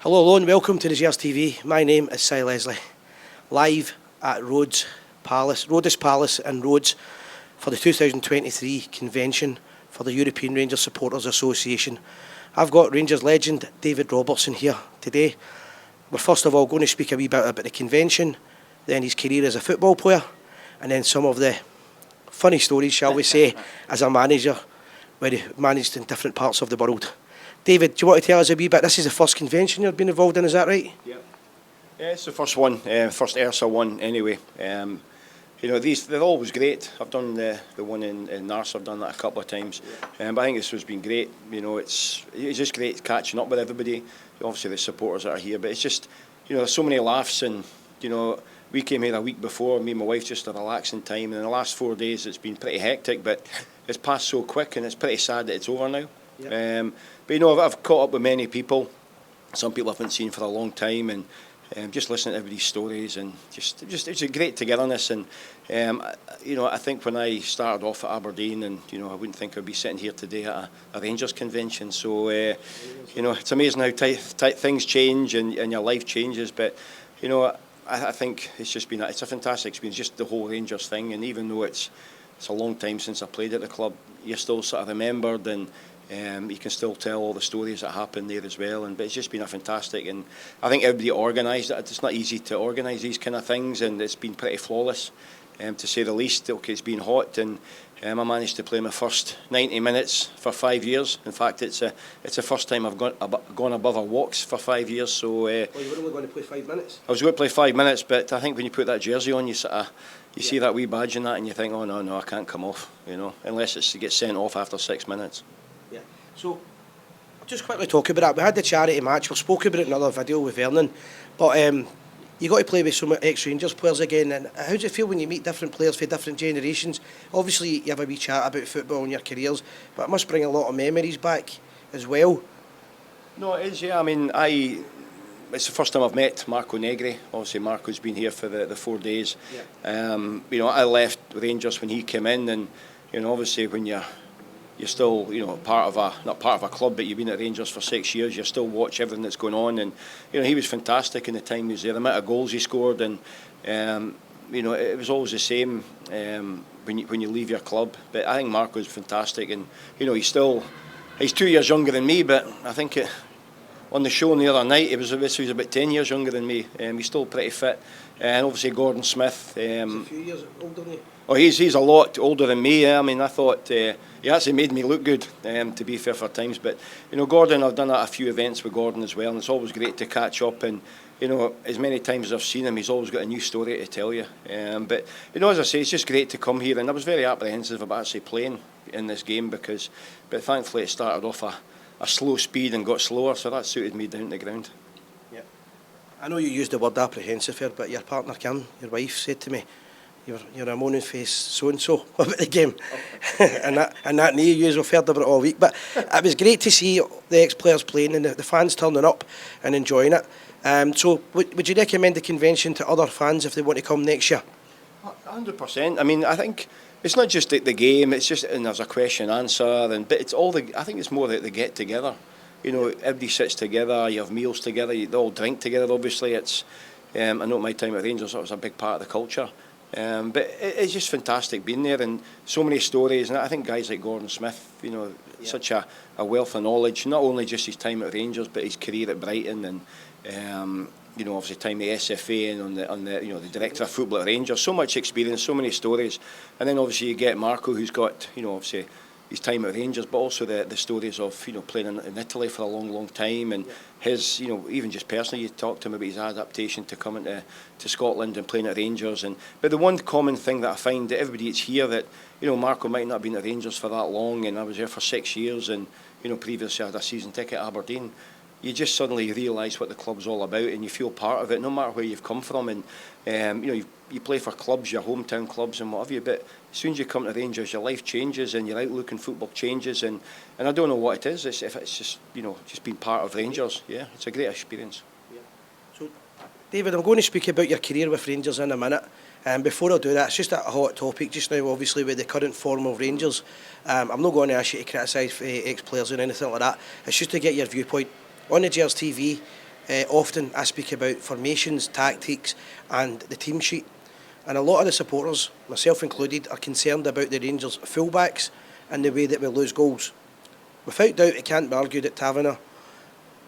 Hello and welcome to the Gers TV. My name is Cy Leslie, live at Rhodes Palace in Rhodes for the 2023 convention for the European Rangers Supporters Association. I've got Rangers legend David Robertson here today. We're first of all going to speak a wee bit about the convention, then his career as a football player, and then some of the funny stories, shall we say, as a manager, where he managed in different parts of the world. David, do you want to tell us a wee bit? This is the first convention you've been involved in, is that right? Yeah, it's the first one, first ERSA one anyway. They're always great. I've done the one in Nars, I've done that a couple of times. But I think this has been great. It's just great catching up with everybody. Obviously the supporters that are here, but it's just, there's so many laughs and, we came here a week before, me and my wife, just a relaxing time. And in the last 4 days it's been pretty hectic, but it's passed so quick and it's pretty sad that it's over now. Yep. But I've caught up with many people. Some people I haven't seen for a long time, and just listening to everybody's stories, and just it's a great togetherness. And I think when I started off at Aberdeen, and I wouldn't think I'd be sitting here today at a Rangers convention. So it's amazing how things change and your life changes. But I think it's a fantastic experience, just the whole Rangers thing. And even though it's a long time since I played at the club, you're still sort of remembered, and you can still tell all the stories that happened there as well. But it's just been a fantastic, and I think everybody organised it. It's not easy to organise these kind of things, and it's been pretty flawless, to say the least. Okay, it's been hot, and I managed to play my first 90 minutes for 5 years. In fact, it's the first time I've gone above a walks for 5 years. So well, you were only going to play 5 minutes. I was going to play 5 minutes, but I think when you put that jersey on, you see that wee badge and that, and you think, oh no, I can't come off. Unless it gets sent off after 6 minutes. Yeah. So I'll just quickly talk about that. We had the charity match. We've spoken about it in another video with Vernon, but you got to play with some ex-Rangers players again. And how do you feel when you meet different players from different generations? Obviously, you have a wee chat about football and your careers, but it must bring a lot of memories back as well. No, it is. Yeah, it's the first time I've met Marco Negri. Obviously, Marco's been here for the 4 days. Yeah. I left Rangers when he came in, and obviously when you're still, not part of a club, but you've been at Rangers for 6 years. You still watch everything that's going on, and he was fantastic in the time he was there. The amount of goals he scored, and it was always the same when you leave your club. But I think Marco's fantastic, and he's 2 years younger than me. But I think on the show the other night, he was about 10 years younger than me. He's still pretty fit, and obviously Gordon Smith. He's a few years older than you. Oh, he's a lot older than me. I thought he actually made me look good, to be fair, for times. But Gordon, I've done a few events with Gordon as well, and it's always great to catch up. And as many times as I've seen him, he's always got a new story to tell you. But as I say, it's just great to come here. And I was very apprehensive about actually playing in this game but thankfully it started off a slow speed and got slower, so that suited me down to the ground. Yeah, I know you used the word apprehensive here, but your partner Kim, your wife, said to me, You're a moaning face so-and-so about the game. and that knee, you have heard about it all week. But it was great to see the ex-players playing and the fans turning up and enjoying it. So would you recommend the convention to other fans if they want to come next year? 100%. I think it's not just the game, it's just, and there's a question and answer, but it's all I think it's more that they get together. Everybody sits together, you have meals together, they all drink together, obviously. I know at my time at Rangers, that was a big part of the culture. But it's just fantastic being there, and so many stories. And I think guys like Gordon Smith, such a wealth of knowledge, not only just his time at Rangers, but his career at Brighton, and obviously time at SFA, and on the director of football at Rangers. So much experience, so many stories. And then obviously you get Marco, who's got obviously his time at Rangers, but also the stories of playing in Italy for a long time, and his even just personally, you talk to him about his adaptation to coming to Scotland and playing at Rangers. But the one common thing that I find that everybody that's here, that Marco might not have been at Rangers for that long, and I was there for 6 years, and previously I had a season ticket at Aberdeen. You just suddenly realise what the club's all about, and you feel part of it, no matter where you've come from. And you play for clubs, your hometown clubs and whatever, but as soon as you come to Rangers, your life changes and your outlook in football changes. And I don't know what it is. If it's just just being part of Rangers. Yeah, it's a great experience. Yeah. So, David, I'm going to speak about your career with Rangers in a minute. Before I do that, it's just a hot topic just now, obviously, with the current form of Rangers. I'm not going to ask you to criticise ex-players or anything like that. It's just to get your viewpoint. On the Gers TV, often I speak about formations, tactics and the team sheet. And a lot of the supporters, myself included, are concerned about the Rangers fullbacks and the way that we lose goals. Without doubt, it can't be argued that Taverner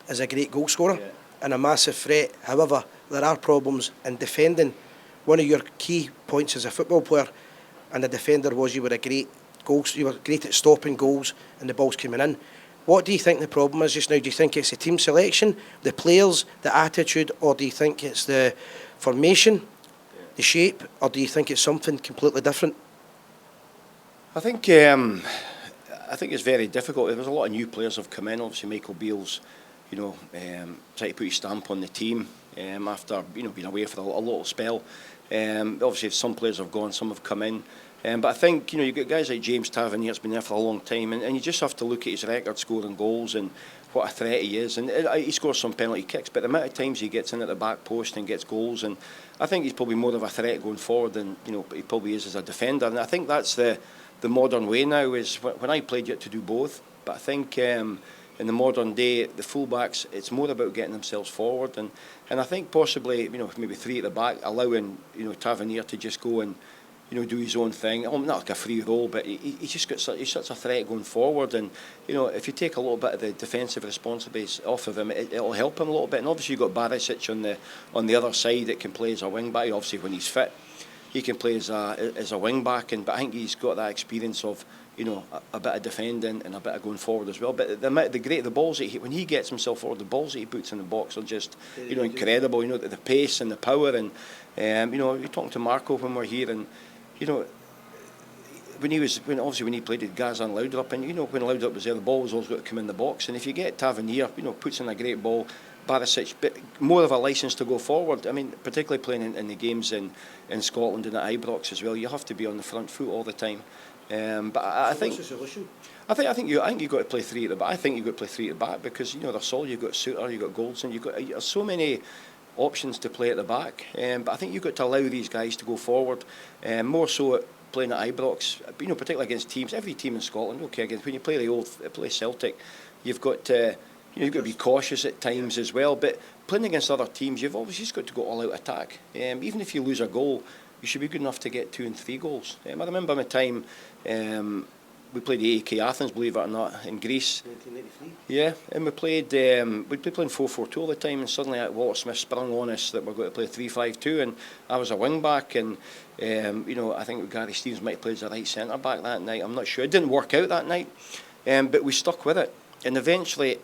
is a great goal scorer and a massive threat. However, there are problems in defending. One of your key points as a football player and a defender was you were great at stopping goals and the balls coming in. What do you think the problem is just now? Do you think it's the team selection, the players, the attitude, or do you think it's the formation, the shape, or do you think it's something completely different? I think it's very difficult. There's a lot of new players have come in. Obviously, Michael Beale's, trying to put his stamp on the team after being away for a little spell. Obviously, some players have gone, some have come in. But I think you've got guys like James Tavernier that's been there for a long time, and you just have to look at his record scoring goals and what a threat he is. And he scores some penalty kicks, but the amount of times he gets in at the back post and gets goals, and I think he's probably more of a threat going forward than he probably is as a defender. And I think that's the modern way now. Is when I played, you had to do both. But I think in the modern day, the fullbacks, it's more about getting themselves forward, and I think possibly maybe three at the back, allowing Tavernier to just go and do his own thing. Not like a free role, but he's just got he's such a threat going forward. And if you take a little bit of the defensive responsibilities off of him, it'll help him a little bit. And obviously you've got Barisic on the other side that can play as a wing back. Obviously when he's fit, he can play as a wing back. But I think he's got that experience of a bit of defending and a bit of going forward as well. But the balls that when he gets himself forward, the balls that he puts in the box are just incredible. The pace and the power. And you're talking to Marco when we're here, and when he played at Gers and Laudrup, and when Laudrup was there, the ball was always got to come in the box. And if you get Tavernier, puts in a great ball, Barisic, but more of a licence to go forward. I mean, particularly playing in the games in Scotland and at Ibrox as well, you have to be on the front foot all the time. But I think what's the solution? I think you've got to play three at the back. I think you've got to play three at the back because they're solid. You've got Suter, you've got Goldson, you've so many options to play at the back. But I think you've got to allow these guys to go forward. More so playing at Ibrox, particularly against teams. Every team in Scotland, against when you play Celtic, you've got to be cautious at times as well. But playing against other teams, you've always just got to go all out attack. Even if you lose a goal, you should be good enough to get 2 and 3 goals. I remember my time. We played AEK Athens, believe it or not, in Greece. 1993. Yeah, and we played playing 4-4-2 all the time, and suddenly Walter Smith sprung on us that we're going to play 3-5-2, and I was a wing back, and I think Gary Stevens might have played as a right centre back that night. I'm not sure. It didn't work out that night, but we stuck with it, and eventually,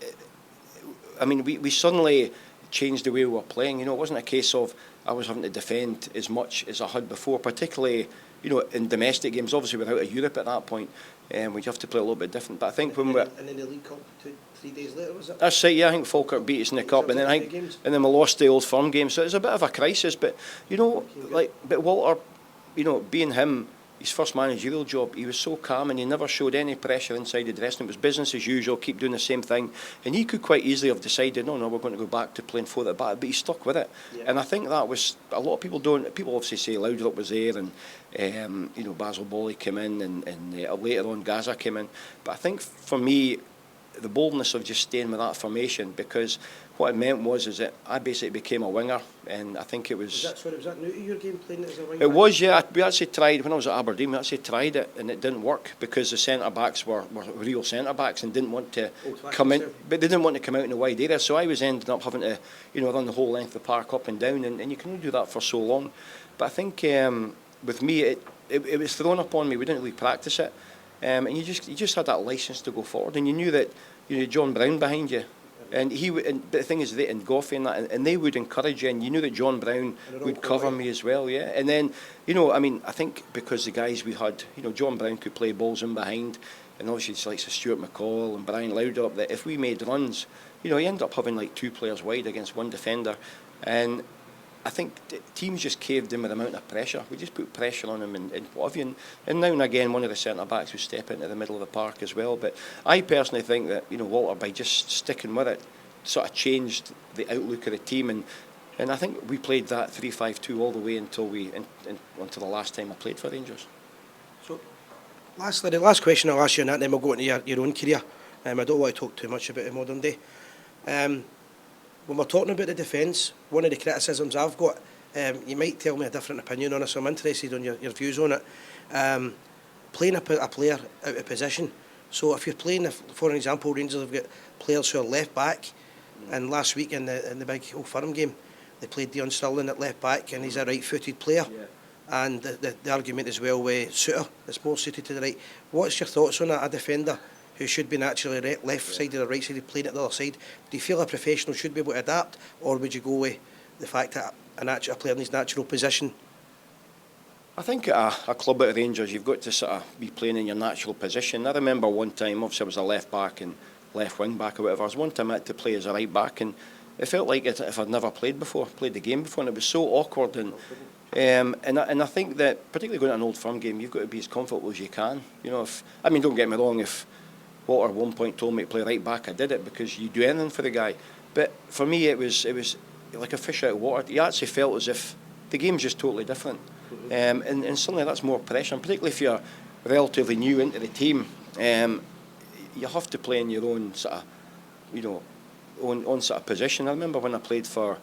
we suddenly changed the way we were playing. It wasn't a case of I was having to defend as much as I had before, particularly in domestic games. Obviously, without a Europe at that point, we have to play a little bit different. But I think when and then the League Cup 3 days later, was it? That's right. Yeah, I think Falkirk beat us in the cup, and then we lost the Old Firm game. So it was a bit of a crisis. But but Walter, being him, his first managerial job, he was so calm and he never showed any pressure inside the dressing room. It was business as usual, keep doing the same thing. And he could quite easily have decided, no, we're going to go back to playing 4 at the back, but he stuck with it. Yeah. And I think that was, a lot of people don't, people obviously say Laudrup was there and, Basil Bolly came in and later on Gaza came in. But I think for me, the boldness of just staying with that formation, because what it meant is that I basically became a winger, and I think it was... Was that new to your game, playing it as a winger? It was, yeah. We actually tried, when I was at Aberdeen, we actually tried it, and it didn't work, because the centre-backs were real centre-backs and didn't want to come in, but they didn't want to come out in the wide area, so I was ending up having to, run the whole length of the park up and down, and you can only do that for so long. But I think with me, it was thrown upon me, we didn't really practice it, and you just had that licence to go forward, and you knew that John Brown behind you, and but the thing is, and Goffey and they would encourage you, and you knew that John Brown would cover me as well, yeah. And then I think because the guys we had, John Brown could play balls in behind, and obviously it's like Stuart McCall and Brian Laudrup, that if we made runs, you end up having like 2 players wide against 1 defender, and I think teams just caved in with the amount of pressure. We just put pressure on them and what have you. And now and again, one of the centre-backs would step into the middle of the park as well. But I personally think that, Walter, by just sticking with it, sort of changed the outlook of the team. And I think we played that 3-5-2 all the way until until the last time I played for Rangers. So, the last question I'll ask you, and then we'll go into your own career. I don't want to talk too much about the modern day. when we're talking about the defence, one of the criticisms I've got, you might tell me a different opinion on it, so I'm interested on your views on it. Playing a player out of position. So if you're playing, for an example, Rangers have got players who are left back, and last week in the big Old Firm game, they played Dion Sterling at left back, and he's a right-footed player. Yeah. And the argument as well with Suter is more suited to the right. What's your thoughts on that? A defender who should be naturally left-sided or right-sided playing at the other side. Do you feel a professional should be able to adapt, or would you go with the fact that a player in his natural position? I think at a club at Rangers, you've got to sort of be playing in your natural position. I remember one time, obviously I was a left back and left wing back or whatever. I was one time I had to play as a right back, and it felt like if I'd never played the game before, and it was so awkward. And I think that particularly going to an Old Firm game, you've got to be as comfortable as you can. You know, don't get me wrong, if Walter at one point told me to play right back, I did it because you do anything for the guy. But for me, it was like a fish out of water. You actually felt as if the game's just totally different. And suddenly that's more pressure, and particularly if you're relatively new into the team, you have to play in your own sort of, own sort of position. I remember when I played the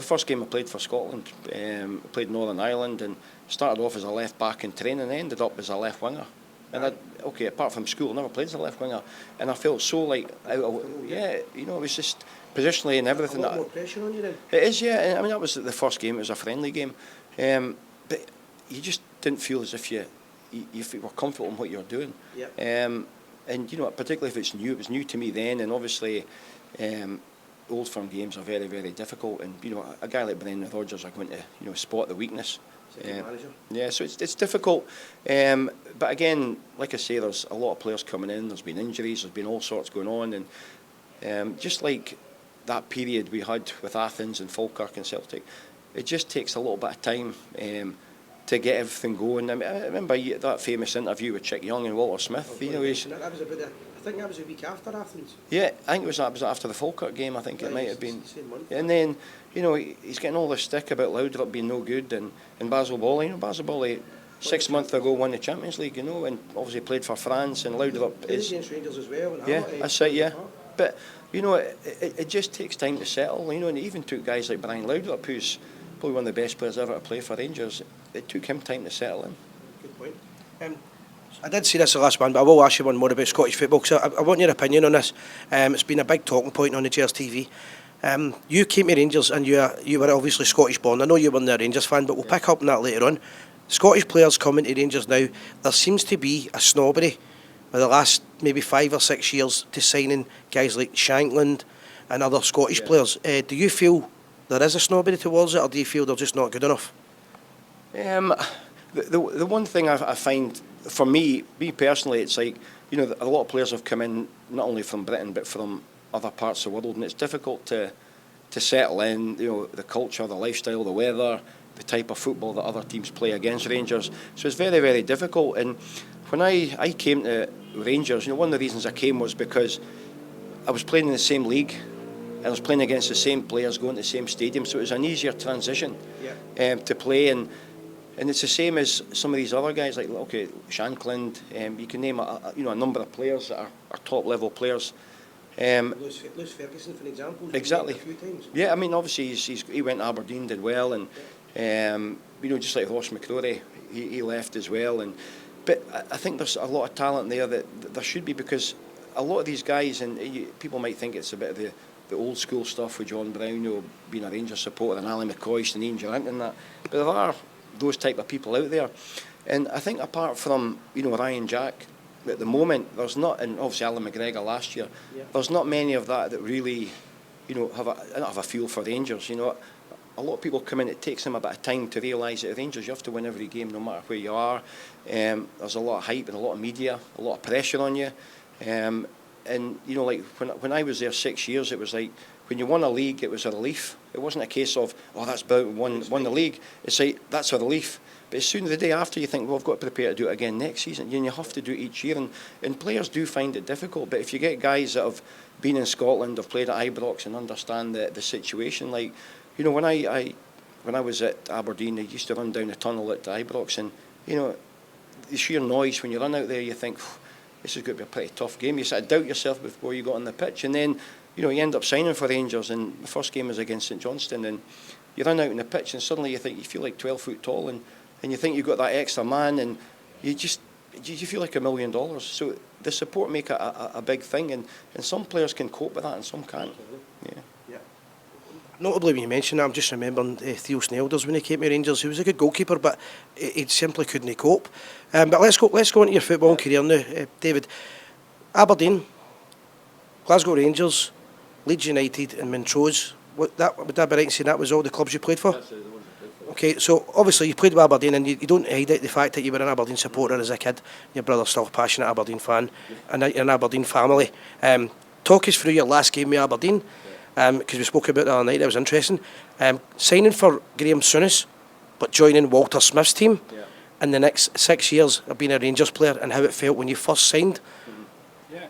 first game I played for Scotland, I played Northern Ireland, and started off as a left back in training, and ended up as a left winger. And apart from school, I never played as a left winger, and I felt so like it was just positionally and everything. A lot more pressure on you then. It is, yeah. I mean, that was the first game. It was a friendly game, but you just didn't feel as if you were comfortable in what you were doing. Yeah. And particularly if it's new, it was new to me then, and obviously, Old Firm games are very, very difficult, and a guy like Brendan Rodgers are going to spot the weakness. Yeah, so it's difficult, but again, like I say, there's a lot of players coming in. There's been injuries, there's been all sorts going on, and just like that period we had with Athens and Falkirk and Celtic, it just takes a little bit of time to get everything going. I remember that famous interview with Chick Young and Walter Smith. That was I think that was a week after Athens. Yeah, I think it was after the Falkirk game. I think it might have been. Same month. And then he's getting all this stick about Laudrup being no good, and Basil Boli. Basil Boli 6 months ago won the Champions League. And obviously played for France, and Laudrup is against Rangers as well. Yeah, that's it. Yeah, but it just takes time to settle. And it even took guys like Brian Laudrup, who's probably one of the best players ever to play for Rangers. It took him time to settle in. Good point. I did see this the last one, but I will ask you one more about Scottish football. So I want your opinion on this. It's been a big talking point on the Gers TV. You came to Rangers, and you were obviously Scottish born. I know you weren't a Rangers fan, but we'll pick up on that later on. Scottish players coming to Rangers now, there seems to be a snobbery for the last maybe 5 or 6 years to signing guys like Shankland and other Scottish players. Do you feel there is a snobbery towards it, or do you feel they're just not good enough? The one thing I find, for me personally, it's like, a lot of players have come in not only from Britain but from other parts of the world, and it's difficult to settle in, the culture, the lifestyle, the weather, the type of football that other teams play against Rangers. So it's very, very difficult. And when I came to Rangers, one of the reasons I came was because I was playing in the same league, and I was playing against the same players, going to the same stadium, so it was an easier transition to play. And it's the same as some of these other guys, like Shankland. You can name a number of players that are top level players. Lewis Ferguson, for example. Exactly. A few times. Yeah, I mean, obviously he went to Aberdeen, did well, and just like Ross McCrory, he left as well. But I think there's a lot of talent there that there should be, because a lot of these guys, and people might think it's a bit of the old school stuff with John Brown, being a Rangers supporter, and Ali McCoist and Ian Durrant and that. But there are those type of people out there, and I think apart from Ryan Jack at the moment, there's not, and obviously Alan McGregor last year, there's not many of that really have a feel for Rangers. A lot of people come in, it takes them a bit of time to realise that at Rangers you have to win every game no matter where you are. There's a lot of hype and a lot of media, a lot of pressure on you, and like when I was there 6 years, it was like when you won a league, it was a relief. It wasn't a case of, that's about won the league. It's like, that's a relief. But as soon as the day after, you think, I've got to prepare to do it again next season. You have to do it each year. And players do find it difficult. But if you get guys that have been in Scotland, have played at Ibrox and understand the situation, like, when I was at Aberdeen, I used to run down the tunnel at Ibrox, and, the sheer noise when you run out there, you think, this is going to be a pretty tough game. You sort of doubt yourself before you got on the pitch. And then you end up signing for Rangers, and the first game was against St Johnstone, and you run out on the pitch, and suddenly you feel like 12 foot tall, and you think you've got that extra man, and you feel like $1 million. So the support make a big thing, and some players can cope with that, and some can't. Yeah. Notably, when you mention that, I'm just remembering Theo Snelders when he came to Rangers. He was a good goalkeeper, but he simply couldn't cope. But let's go into your football career now, David. Aberdeen, Glasgow Rangers, Leeds United, and Montrose. Would that be right in saying that was all the clubs you played for? That's the ones I played for. Okay, so obviously you played with Aberdeen, and you don't hide it, the fact that you were an Aberdeen supporter as a kid. Your brother's still a passionate Aberdeen fan, and you're an Aberdeen family. Talk us through your last game with Aberdeen, because we spoke about it the other night. That was interesting. Signing for Graham Souness, but joining Walter Smith's team, in the next 6 years of being a Rangers player, and how it felt when you first signed. Yeah,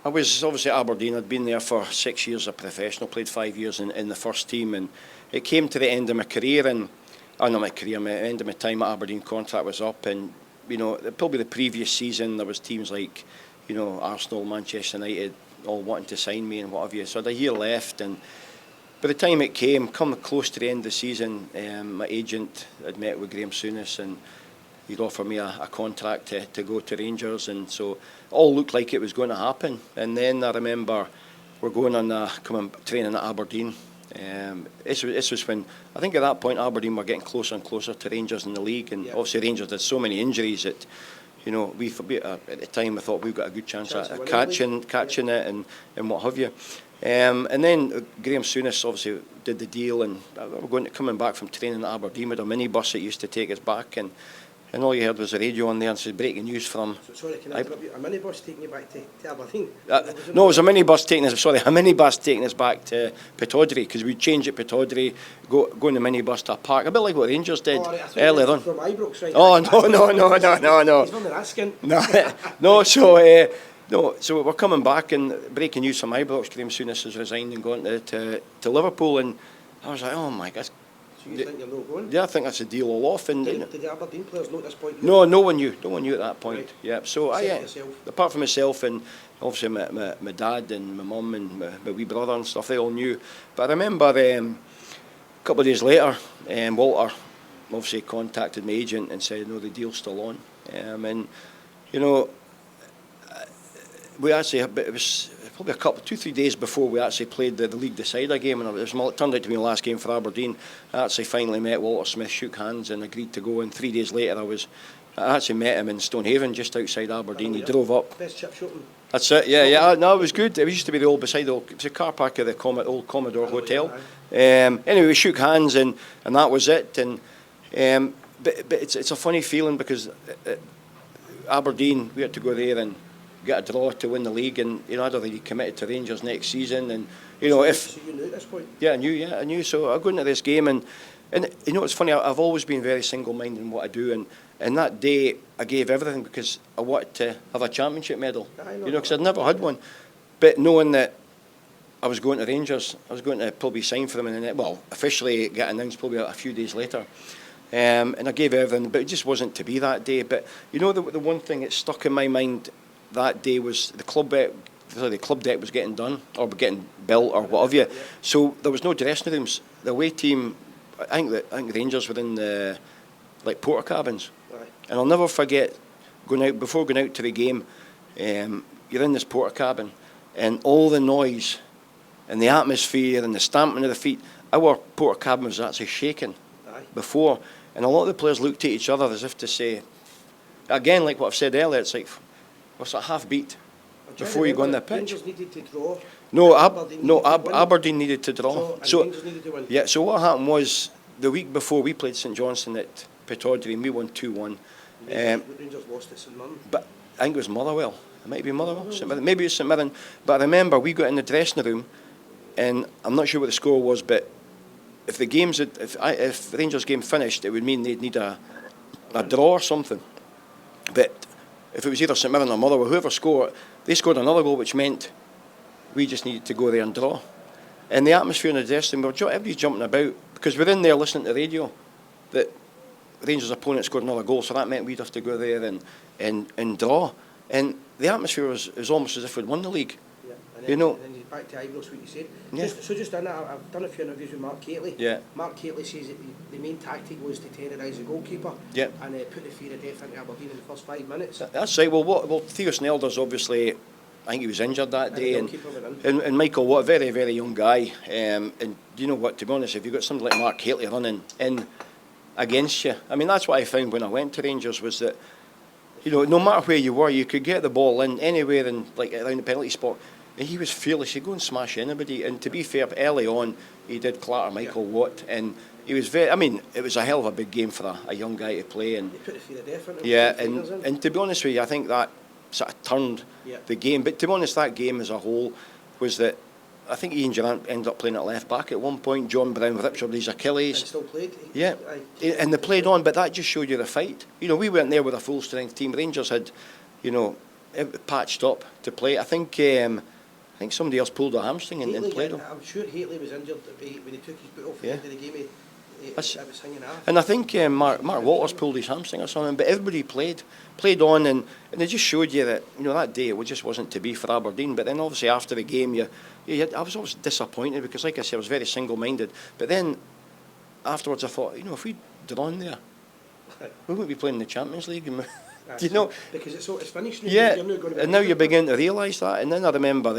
I was obviously at Aberdeen. I'd been there for 6 years as a professional, played 5 years in the first team, and it came to the end of my career, and my end of my time at Aberdeen contract was up, and probably the previous season there was teams like Arsenal, Manchester United all wanting to sign me and what have you. So I had a year left, and by the time it came, come close to the end of the season, my agent had met with Graham Souness, and he'd offered me a contract to go to Rangers, and so it all looked like it was going to happen. And then I remember we're going on training at Aberdeen. This was when I think at that point Aberdeen were getting closer and closer to Rangers in the league, and obviously Rangers had so many injuries that we at the time I thought we've got a good chance at catching it and what have you. And then Graham Souness obviously did the deal, and we're coming back from training at Aberdeen with a minibus that used to take us back, and all you heard was the radio on there and said breaking news from. So sorry, can I interrupt you? A minibus taking you back to Aberdeen? No, it was a minibus taking us back to Pittodrie, because we'd change at Pittodrie, go in the minibus to a park, a bit like what Rangers did earlier on. From Ibrox, right? Oh no. He's only asking. No. So we're coming back, and breaking news from Ibrox, Graham Souness has resigned and gone to Liverpool, and I was like, oh my God. So you think you're not going? Yeah, I think that's a deal all off. And did the Aberdeen players know at this point? No one knew. No one knew at that point. Right. Yeah. So apart from myself and obviously my dad and my mum and my wee brother and stuff, they all knew. But I remember a couple of days later, Walter obviously contacted my agent and said, no, the deal's still on. And we actually, it was probably 2-3 days before we actually played the league decider game, and it turned out to be the last game for Aberdeen. I actually finally met Walter Smith, shook hands and agreed to go, and 3 days later I actually met him in Stonehaven, just outside Aberdeen. He drove up. Best chip shooting. That's it, yeah. No, it was good. It used to be it was a car park of the old Commodore Hotel. Anyway, we shook hands, and that was it. And but it's a funny feeling, because Aberdeen, we had to go there and get a draw to win the league, and I'd already committed to Rangers next season, and if so you knew at this point. Yeah, I knew. So I go into this game, and it's funny. I've always been very single-minded in what I do, and that day I gave everything, because I wanted to have a championship medal. Because I'd never had one, but knowing that I was going to Rangers, I was going to probably sign for them, and then officially get announced probably a few days later. And I gave everything, but it just wasn't to be that day. But the one thing that stuck in my mind that day was the club deck was getting done, or getting built, or what have you. So there was no dressing rooms. The away team, I think Rangers were in the porter cabins, and I'll never forget going out to the game. You're in this porter cabin, and all the noise, and the atmosphere, and the stamping of the feet. Our porter cabin was actually shaking before, and a lot of the players looked at each other as if to say, again, like what I've said earlier, it's like, what's that, half beat before you go on the pitch? Rangers needed to draw. Aberdeen needed to draw. So Rangers needed to win. Yeah. So what happened was, the week before we played St Johnstone at Pittodrie, and we won 2-1. Rangers lost at St Mirren. But I think it was Motherwell. It might be Motherwell. St Mirren. Maybe it was St Mirren. But I remember we got in the dressing room, and I'm not sure what the score was, but if the Rangers game finished, it would mean they'd need a draw or something. But if it was either St Mirren or Motherwell, whoever scored, they scored another goal, which meant we just needed to go there and draw. And the atmosphere in the dressing room, everybody's jumping about, because we're in there listening to the radio that Rangers' opponent scored another goal, so that meant we'd have to go there and draw. And the atmosphere was almost as if we'd won the league. And then back to Ibrox, what you said. Yeah. Just in that, I've done a few interviews with Mark Catley. Yeah. Mark Catley says that the main tactic was to terrorise the goalkeeper. Yeah. And put the fear of death into Aberdeen in the first 5 minutes. That's right. Well, Theo Snelder's obviously, I think he was injured that day, And the goalkeeper went in. and Michael Watt, a very, very young guy. And you know what? To be honest, if you've got somebody like Mark Catley running in against you, I mean, that's what I found when I went to Rangers was that, you know, no matter where you were, you could get the ball in anywhere in, like around the penalty spot, and he was fearless. He'd go and smash anybody. And to be fair, early on, he did clatter Michael Watt, and he was very. I mean, it was a hell of a big game for a young guy to play. And They put the fear of death into yeah, him. and to be honest with you, I think that sort of turned the game. But to be honest, that game as a whole was that. I think Ian Durrant ended up playing at left back at one point. John Brown ruptured his Achilles. And still played. Yeah, and they played on, but that just showed you the fight. You know, we weren't there with a full strength team. Rangers had, you know, it patched up to play. I think somebody else pulled a hamstring and played on. I'm sure Haley was injured when he took his boot off the end of the game. It was hanging off. And I think Mark Walters pulled his hamstring or something, but everybody played on, and it just showed you that, you know, that day it just wasn't to be for Aberdeen. But then obviously after the game, I was always disappointed because, like I said, I was very single-minded. But then afterwards I thought, you know, if we'd drawn there, we wouldn't be playing in the Champions League. Do you know? Because it's finished now. Yeah, You're not going to and now you begin to realise that. And then I remember,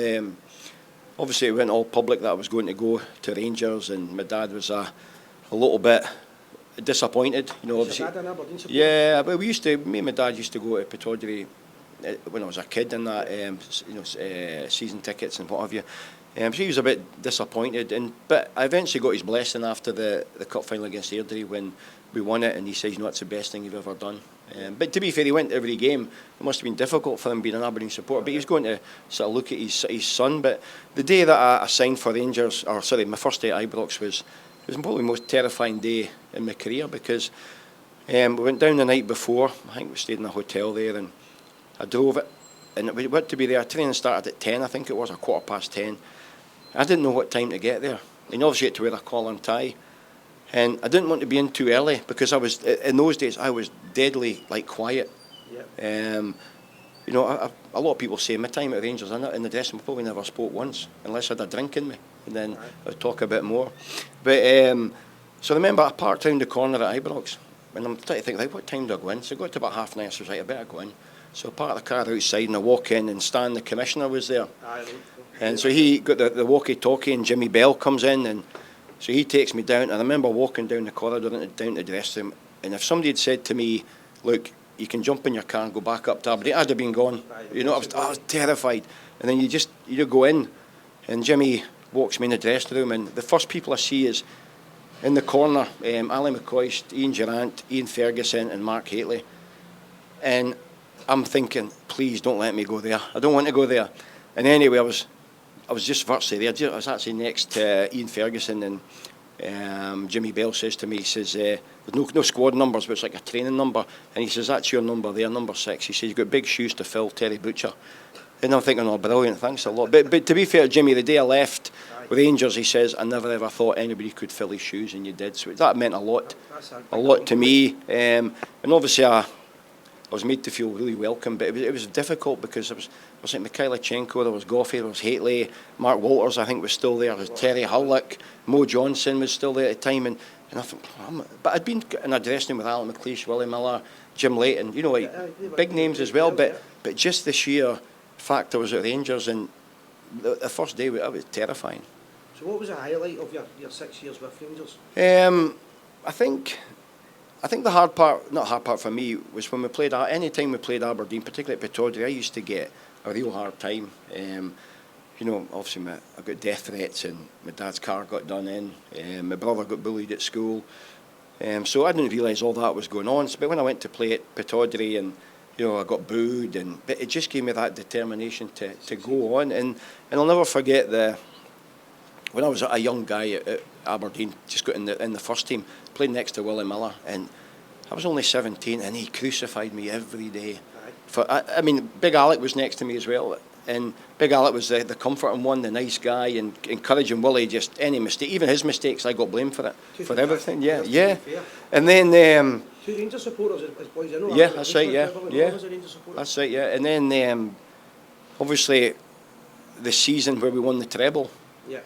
obviously it went all public that I was going to go to Rangers, and my dad was a little bit disappointed. You know, obviously. Dad an Aberdeen supporter? Yeah, but me and my dad used to go to Pittodrie when I was a kid, and that season tickets and what have you. So he was a bit disappointed, but I eventually got his blessing after the cup final against Airdrie when we won it, and he says, you know, it's the best thing you've ever done. But to be fair, he went to every game. It must have been difficult for him being an Aberdeen supporter, but he was going to sort of look at his son. But the day that I signed for Rangers, my first day at Ibrox was probably the most terrifying day in my career, because we went down the night before. I think we stayed in a hotel there, and I drove it, and we went to be there. Training started at 10, I think it was, or 10:15. I didn't know what time to get there, and obviously had to wear a collar and tie, and I didn't want to be in too early because in those days I was deadly quiet. You know, a lot of people say my time at Rangers in the dressing room, probably never spoke once unless I had a drink in me, and then I'd talk a bit more. But so I remember I parked round the corner at Ibrox, and I'm trying to think, what time do I go in? So I got to about 9:30, so I was right, I better go in. So I parked the car outside, and I walk in, and Stan, the commissioner, was there. And so he got the walkie-talkie, and Jimmy Bell comes in, and so he takes me down. And I remember walking down the corridor down to the dressing room, and if somebody had said to me, look, you can jump in your car and go back up to Aberdeen, I'd have been gone. You know, I was terrified. And then you go in, and Jimmy walks me in the dressing room, and the first people I see is in the corner, Ali McCoist, Ian Durrant, Ian Ferguson, and Mark Catley. And I'm thinking, please don't let me go there. I don't want to go there. And anyway, I was just virtually there. I was actually next to Ian Ferguson, and Jimmy Bell says to me, he says, there's no squad numbers, but it's like a training number. And he says, that's your number there, number 6. He says, you've got big shoes to fill, Terry Butcher. And I'm thinking, oh, brilliant, thanks a lot. But to be fair to Jimmy, the day I left with Rangers, he says, I never ever thought anybody could fill his shoes, and you did. So that meant a lot to me. And obviously I was made to feel really welcome, but it was difficult because there was like Mikhailichenko, there was Goffey, there was Haitley, Mark Walters I think was still there, there was Terry Hullock, Mo Johnson was still there at the time, and I thought, but I'd been in a dressing room with Alan McLeish, Willie Miller, Jim Layton, you know, big names as well, but just the sheer fact I was at Rangers, and the first day it was terrifying. So what was the highlight of your 6 years with Rangers? I think the hard part, not hard part for me, was when we played, any time we played Aberdeen, particularly at Pittodrie, I used to get a real hard time. You know, obviously I got death threats, and my dad's car got done in, my brother got bullied at school. So I didn't realise all that was going on. But when I went to play at Pittodrie, and you know, I got booed, but it just gave me that determination to go on. And I'll never forget when I was a young guy at Aberdeen, just got in the first team, played next to Willie Miller, and I was only 17, and he crucified me every day. I mean, Big Alec was next to me as well, and Big Alec was the comforting one, the nice guy, and encouraging Willie, just any mistake, even his mistakes, I got blamed for it, for everything. Yeah. And then two Rangers supporters as boys, I know. Yeah, that's right. Yeah. That's right. Yeah. And then obviously the season where we won the treble. Yeah.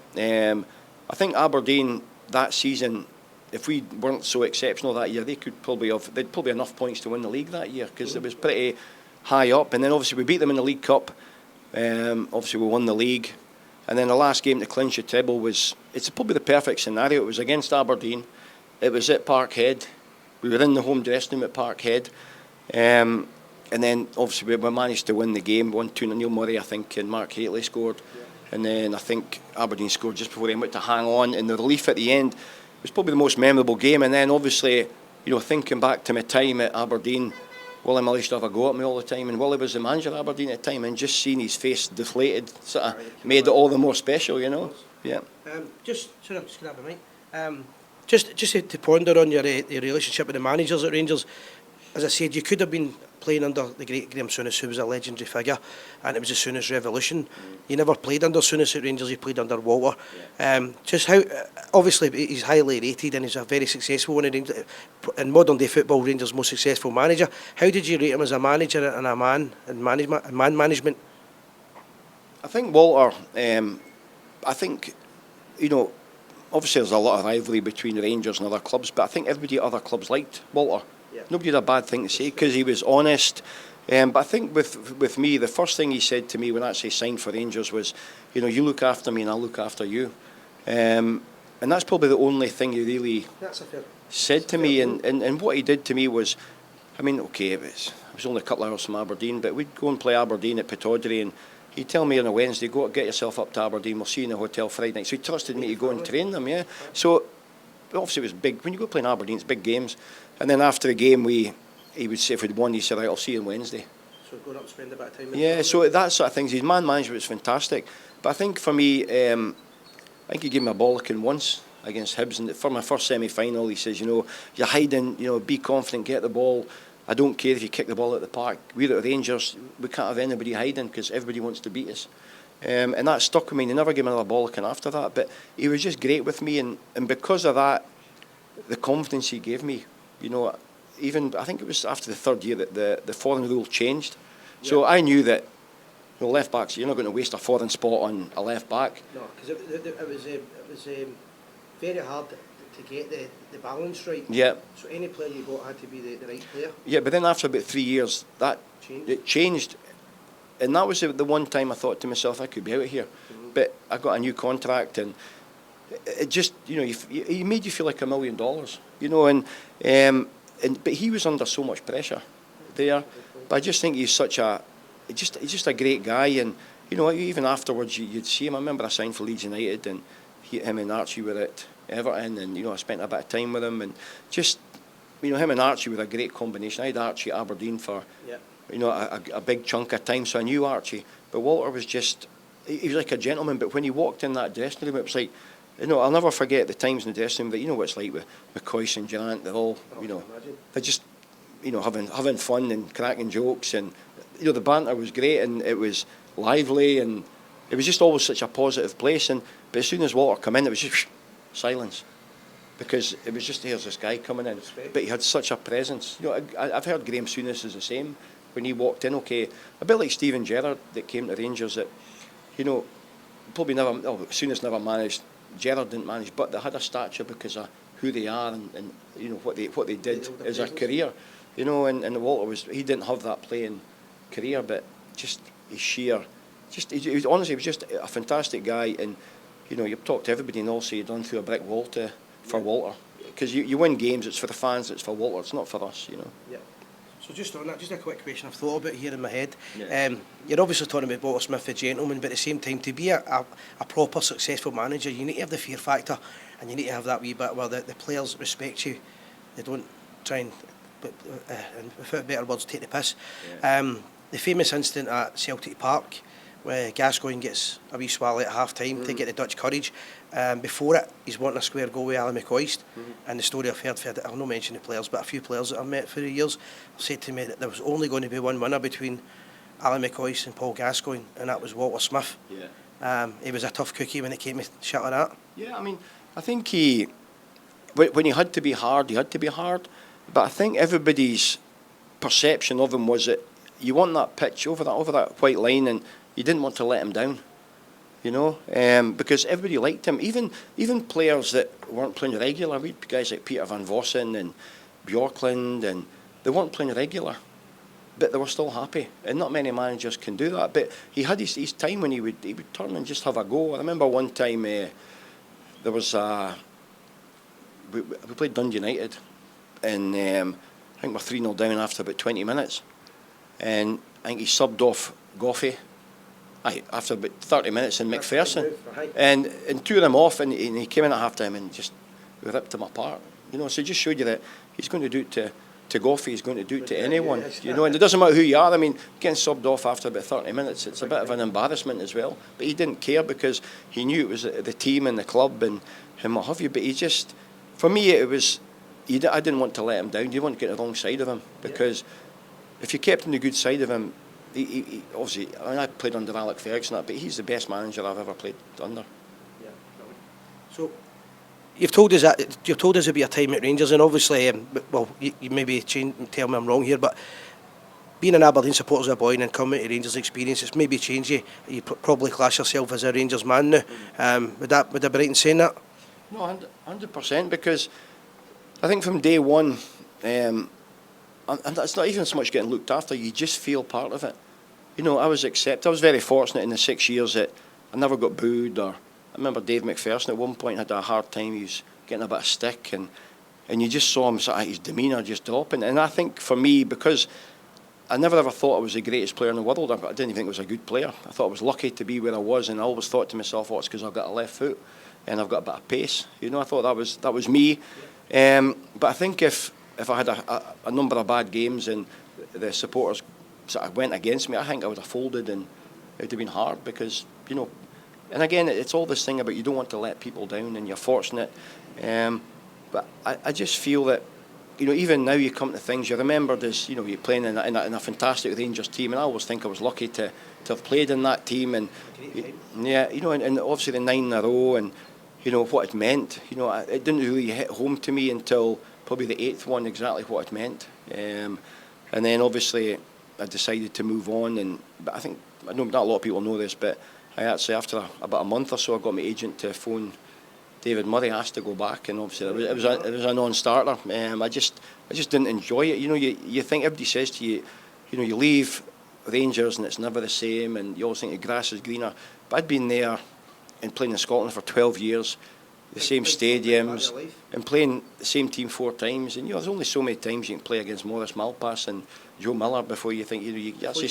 I think Aberdeen that season, if we weren't so exceptional that year, they'd probably have enough points to win the league that year, because it was pretty high up. And then obviously we beat them in the League Cup. Obviously we won the league, and then the last game to clinch the treble it's probably the perfect scenario. It was against Aberdeen. It was at Parkhead. We were in the home dressing room at Parkhead. And then obviously we managed to win the game 1-2. Neil Murray, I think, and Mark Haitley scored. Yeah. And then I think Aberdeen scored just before they went to hang on. And the relief at the end was probably the most memorable game. And then obviously, thinking back to my time at Aberdeen, Willie Miller used to have a go at me all the time. And Willie was the manager of Aberdeen at the time. And just seeing his face deflated sort of made it all the more special, Yeah. Just grab a mic. Just to ponder on your relationship with the managers at Rangers. As I said, you could have been playing under the great Graham Souness, who was a legendary figure, and it was the Souness Revolution. You never played under Souness at Rangers, you played under Walter. Just how, obviously he's highly rated and he's a very successful one in modern day football, Rangers' most successful manager. How did you rate him as a manager and a man and man management? I think Walter, I think, obviously there's a lot of rivalry between Rangers and other clubs, but I think everybody at other clubs liked Walter. Yeah. Nobody had a bad thing to say, because he was honest. But I think with me, the first thing he said to me when I actually signed for Rangers was, you look after me and I'll look after you. And that's probably the only thing he really said to me. And what he did to me was, it was only a couple of hours from Aberdeen, but we'd go and play Aberdeen at Pittodrie, and he'd tell me on a Wednesday, go get yourself up to Aberdeen, we'll see you in the hotel Friday night. So he trusted me to go and train them, yeah. So obviously it was big. When you go play in Aberdeen, it's big games. And then after the game, he would say if we'd won, he said, right, I'll see you on Wednesday. So going up and spend a bit of time with Yeah, so that sort of things. His man management was fantastic. But I think for me, I think he gave me a bollocking once against Hibs. And for my first semi-final, he says, you're hiding, be confident, get the ball. I don't care if you kick the ball at the park. We're at Rangers, we can't have anybody hiding because everybody wants to beat us. And that stuck with me. He never gave me another bollocking after that. But he was just great with me. And because of that, the confidence he gave me, even I think it was after the third year that the foreign rule changed. Yeah. So I knew that left backs, you're not going to waste a foreign spot on a left back. No, because it was very hard to get the balance right. Yeah. So any player you got had to be the right player. Yeah, but then after about 3 years, it changed. And that was the one time I thought to myself, I could be out of here. Mm-hmm. But I got a new contract, and it just, he made you feel like $1 million, but he was under so much pressure there. But I just think he's just a great guy, and even afterwards you'd see him. I remember I signed for Leeds United, and him and Archie were at Everton, and I spent a bit of time with him, and just him and Archie were a great combination. I had Archie at Aberdeen for a big chunk of time, so I knew Archie. But Walter was he was like a gentleman. But when he walked in that dressing room, it was like, I'll never forget the times in the dressing room. But what it's like with McCoy and Durant. They're all, they're just, having fun and cracking jokes, and the banter was great, and it was lively, and it was just always such a positive place. But as soon as Walter came in, it was just silence, because it was just, here's this guy coming in, but he had such a presence. I've heard Graham Souness is the same when he walked in. Okay, a bit like Steven Gerrard that came to Rangers. That probably never. Souness never managed. Gerrard didn't manage, but they had a stature because of who they are and what they did as a career. And Walter he didn't have that playing career, but just his sheer, he was just a fantastic guy. And you've talked to everybody and all say you've done through a brick wall for Walter, because you win games. It's for the fans. It's for Walter. It's not for us. Yeah. So just on that, just a quick question I've thought about here in my head. Yeah. You're obviously talking about Walter Smith, the gentleman, but at the same time, to be a proper successful manager, you need to have the fear factor, and you need to have that wee bit where the players respect you. They don't try and without better words, take the piss. Yeah. The famous incident at Celtic Park, where Gascoigne gets a wee swallow at half-time to get the Dutch courage. Before it, he's wanting a square goal with Alan McCoist. And the story I've heard, I'll not mention the players, but a few players that I've met through the years have said to me that there was only going to be one winner between Alan McCoist and Paul Gascoigne, and that was Walter Smith. Yeah. He was a tough cookie when it came to shit like that. Yeah, I think when he had to be hard, he had to be hard. But I think everybody's perception of him was that you want that pitch over that white line, and you didn't want to let him down. because everybody liked him. Even players that weren't playing regular, we had guys like Peter Van Vossen and Bjorklund, and they weren't playing regular, but they were still happy. And not many managers can do that. But he had his time when he would turn and just have a go. I remember one time there was we played Dundee United, and I think we're 3-0 down after about 20 minutes, and I think he subbed off Goffey after about 30 minutes in McPherson, and two of them off, and he came in at half time and just ripped them apart. So it just showed you that he's going to do it to Goffey, he's going to do it to anyone, and it doesn't matter who you are. I mean, getting subbed off after about 30 minutes, it's a bit of an embarrassment as well. But he didn't care because he knew it was the team and the club and what have you. But he just, for me, it was, I didn't want to let him down. You didn't want to get the wrong side of him, because if you kept on the good side of him, he obviously, I played under Alec Ferguson, but he's the best manager I've ever played under. Yeah. So you've told us about your time at Rangers, and obviously, you maybe tell me I'm wrong here, but being an Aberdeen supporter as a boy and then coming to Rangers experience, it's maybe changed you. You probably class yourself as a Rangers man now. Would I be right in saying that? No, 100%, because I think from day one, and it's not even so much getting looked after, you just feel part of it. I was accepted. I was very fortunate in the 6 years that I never got booed. Or I remember Dave McPherson at one point had a hard time. He was getting a bit of stick, and you just saw him, sort of, his demeanour just dropping. And I think for me, because I never ever thought I was the greatest player in the world, I didn't even think I was a good player. I thought I was lucky to be where I was, and I always thought to myself, it's because I've got a left foot and I've got a bit of pace. I thought that was me. But I think if I had a number of bad games and the supporters sort of went against me, I think I would have folded, and it would have been hard because, and again, it's all this thing about you don't want to let people down, and you're fortunate. But I just feel that, even now you come to things, you're remembered as, you're playing in a fantastic Rangers team, and I always think I was lucky to have played in that team, and and obviously the 9 in a row, and what it meant. It didn't really hit home to me until probably the 8th one, exactly what it meant. And then obviously I decided to move on, but I know not a lot of people know this, but I actually, after about a month or so, I got my agent to phone David Murray, asked to go back, and obviously it was a non-starter. I just didn't enjoy it. You think, everybody says to you, you leave Rangers and it's never the same, and you always think the grass is greener. But I'd been there and playing in Scotland for 12 years, the same stadiums, and playing the same team 4 times. And there's only so many times you can play against Maurice Malpass and Joe Miller before you think you actually.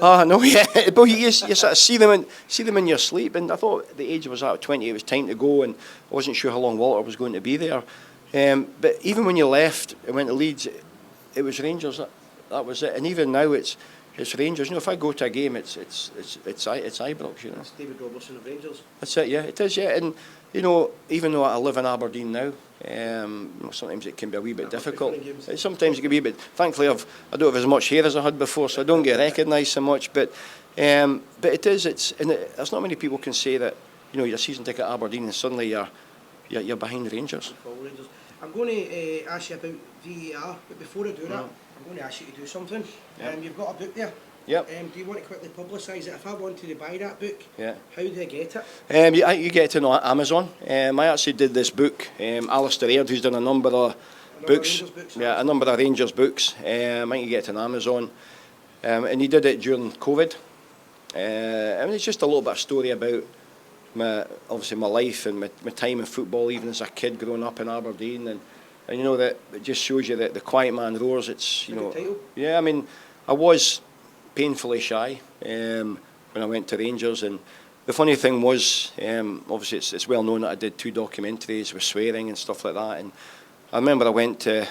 No, yeah, but you sort of see them in your sleep. And I thought the age was at 20, it was time to go, and I wasn't sure how long Walter was going to be there. But even when you left and went to Leeds, it was Rangers. That was it. And even now, it's Rangers. If I go to a game, it's Ibrox. It's David Robertson of Rangers. That's it. Yeah, it is. Yeah, and even though I live in Aberdeen now, sometimes it can be a wee bit difficult. Sometimes it can be, but thankfully I don't have as much hair as I had before, so I don't get recognised so much. But it is. There's not many people can say that you're a season ticket at Aberdeen and suddenly you're behind Rangers. I'm going to ask you about VAR, but before I do that, I'm going to ask you to do something. You've got a book there. Yep. Do you want to quickly publicise it? If I wanted to buy that book, how do I get it? You get it on Amazon. I actually did this book. Alistair Aird, who's done a number of books. A number of Rangers books. I think you get it on Amazon. And he did it during COVID. It's just a little bit of story about my life and my time in football, even as a kid growing up in Aberdeen. And that it just shows you that the quiet man roars. It's I mean, I was painfully shy when I went to Rangers, and the funny thing was, obviously it's well known that I did 2 documentaries with swearing and stuff like that, and I remember I went to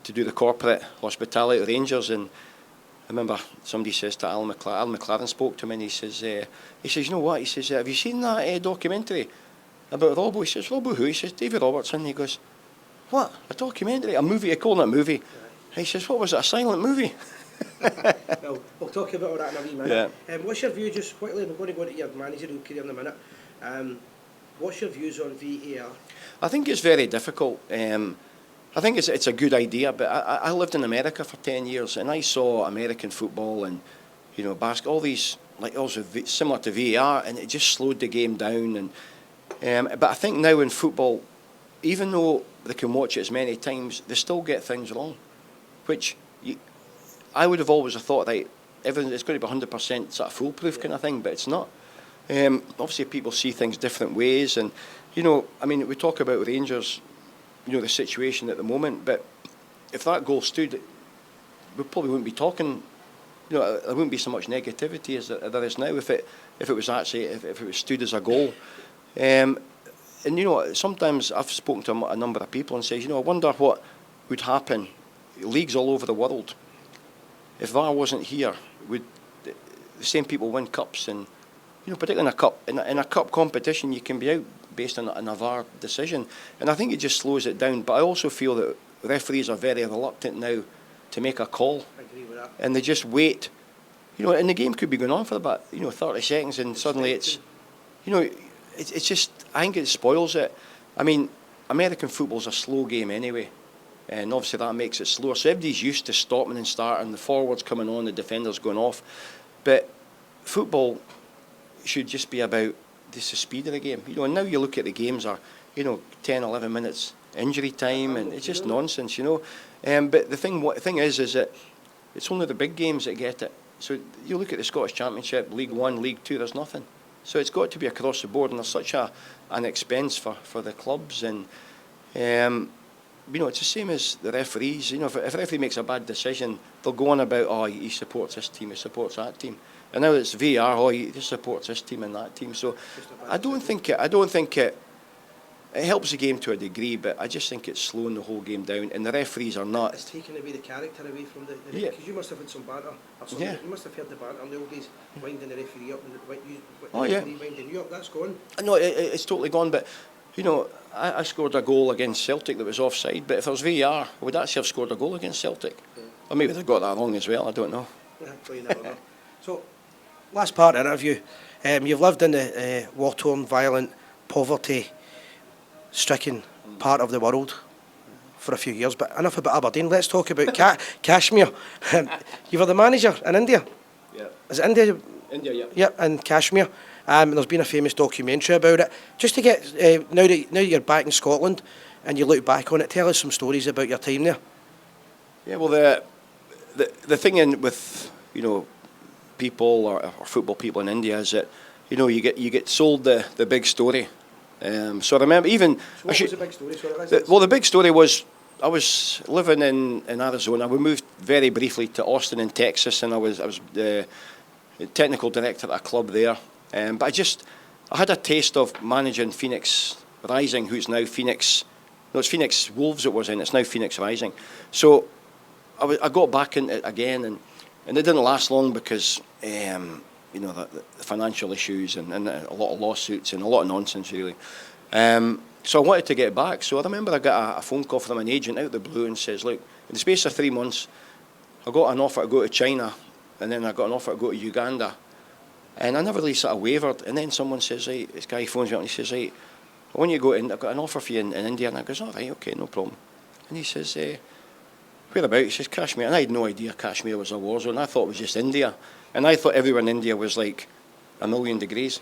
do the corporate hospitality at Rangers, and I remember somebody says to Alan McLaren spoke to me, and he says, you know what, he says, have you seen that documentary about Robbo? He says, Robbo who? He says, David Robertson. He goes, what, a documentary, a movie? I call it a movie. He says, what was it, a silent movie? Well, we'll talk about all that in a wee minute. What's your view, just quickly, we're going to go into your managerial career in a minute. What's your views on VAR? I think it's very difficult. I think it's a good idea, but I lived in America for 10 years, and I saw American football and basketball, all these like also similar to VAR, and it just slowed the game down. And but I think now in football, even though they can watch it as many times, they still get things wrong, which I would have always thought that everything it's going to be 100% sort of foolproof kind of thing, but it's not. Obviously, people see things different ways, and I mean, we talk about Rangers, the situation at the moment, but if that goal stood, we probably wouldn't be talking. There wouldn't be so much negativity as there is now if it was actually if it was stood as a goal. And sometimes I've spoken to a number of people and says, I wonder what would happen. Leagues all over the world, if VAR wasn't here, would the same people win cups? And particularly in a cup, in a cup competition, you can be out based on a VAR decision, and I think it just slows it down. But I also feel that referees are very reluctant now to make a call. I agree with that. And they just wait. And the game could be going on for about 30 seconds, and suddenly it's just, I think it spoils it. I mean, American football's a slow game anyway, and obviously that makes it slower. So everybody's used to stopping and starting, the forwards coming on, the defenders going off. But football should just be about the speed of the game. And now you look at the games are 10, 11 minutes injury time, and it's just nonsense. But the thing is that it's only the big games that get it. So you look at the Scottish Championship, League One, League Two, there's nothing. So it's got to be across the board, and there's such an expense for the clubs. And it's the same as the referees. If a referee makes a bad decision, they'll go on about, he supports this team, he supports that team. And now it's VAR, he just supports this team and that team. So I don't think it helps the game to a degree, but I just think it's slowing the whole game down, and the referees are not. It's taking away the character away from the yeah. Because you must have had some banter. Yeah. You must have heard the banter in the old days, winding the referee up, and winding you up. That's gone. No, it's totally gone. But I scored a goal against Celtic that was offside. But if there was VAR, I would actually have scored a goal against Celtic. Yeah. Or maybe they got that wrong as well. I don't know. Well, you never know. So, last part of the interview. You've lived in the war-torn, violent, poverty-stricken part of the world for a few years, but enough about Aberdeen. Let's talk about Kashmir. You were the manager in India. Yeah. Is it India? India, yeah. Yep, in Kashmir. There's been a famous documentary about it. Just to get now that you're back in Scotland and you look back on it, tell us some stories about your time there. Yeah, well, the thing with people or football people in India is that you get sold the big story. So I remember even. So what was the big story? The big story was I was living in Arizona. We moved very briefly to Austin in Texas, and I was the technical director at a club there. But I had a taste of managing Phoenix Rising, who's now Phoenix. No, it's Phoenix Wolves. It was in. It's now Phoenix Rising. So I got back in it again, and it didn't last long because the financial issues and a lot of lawsuits and a lot of nonsense really. So I wanted to get back. So I remember I got a phone call from an agent out of the blue and says, look, in the space of 3 months, I got an offer to go to China, and then I got an offer to go to Uganda. And I never really sort of wavered. And then someone says, hey, this guy phones me up and he says, hey, I want you to go in, I've got an offer for you in India. And I goes, all right, okay, no problem. And he says, whereabouts? He says, Kashmir. And I had no idea Kashmir was a war zone. I thought it was just India. And I thought everywhere in India was like 1,000,000 degrees.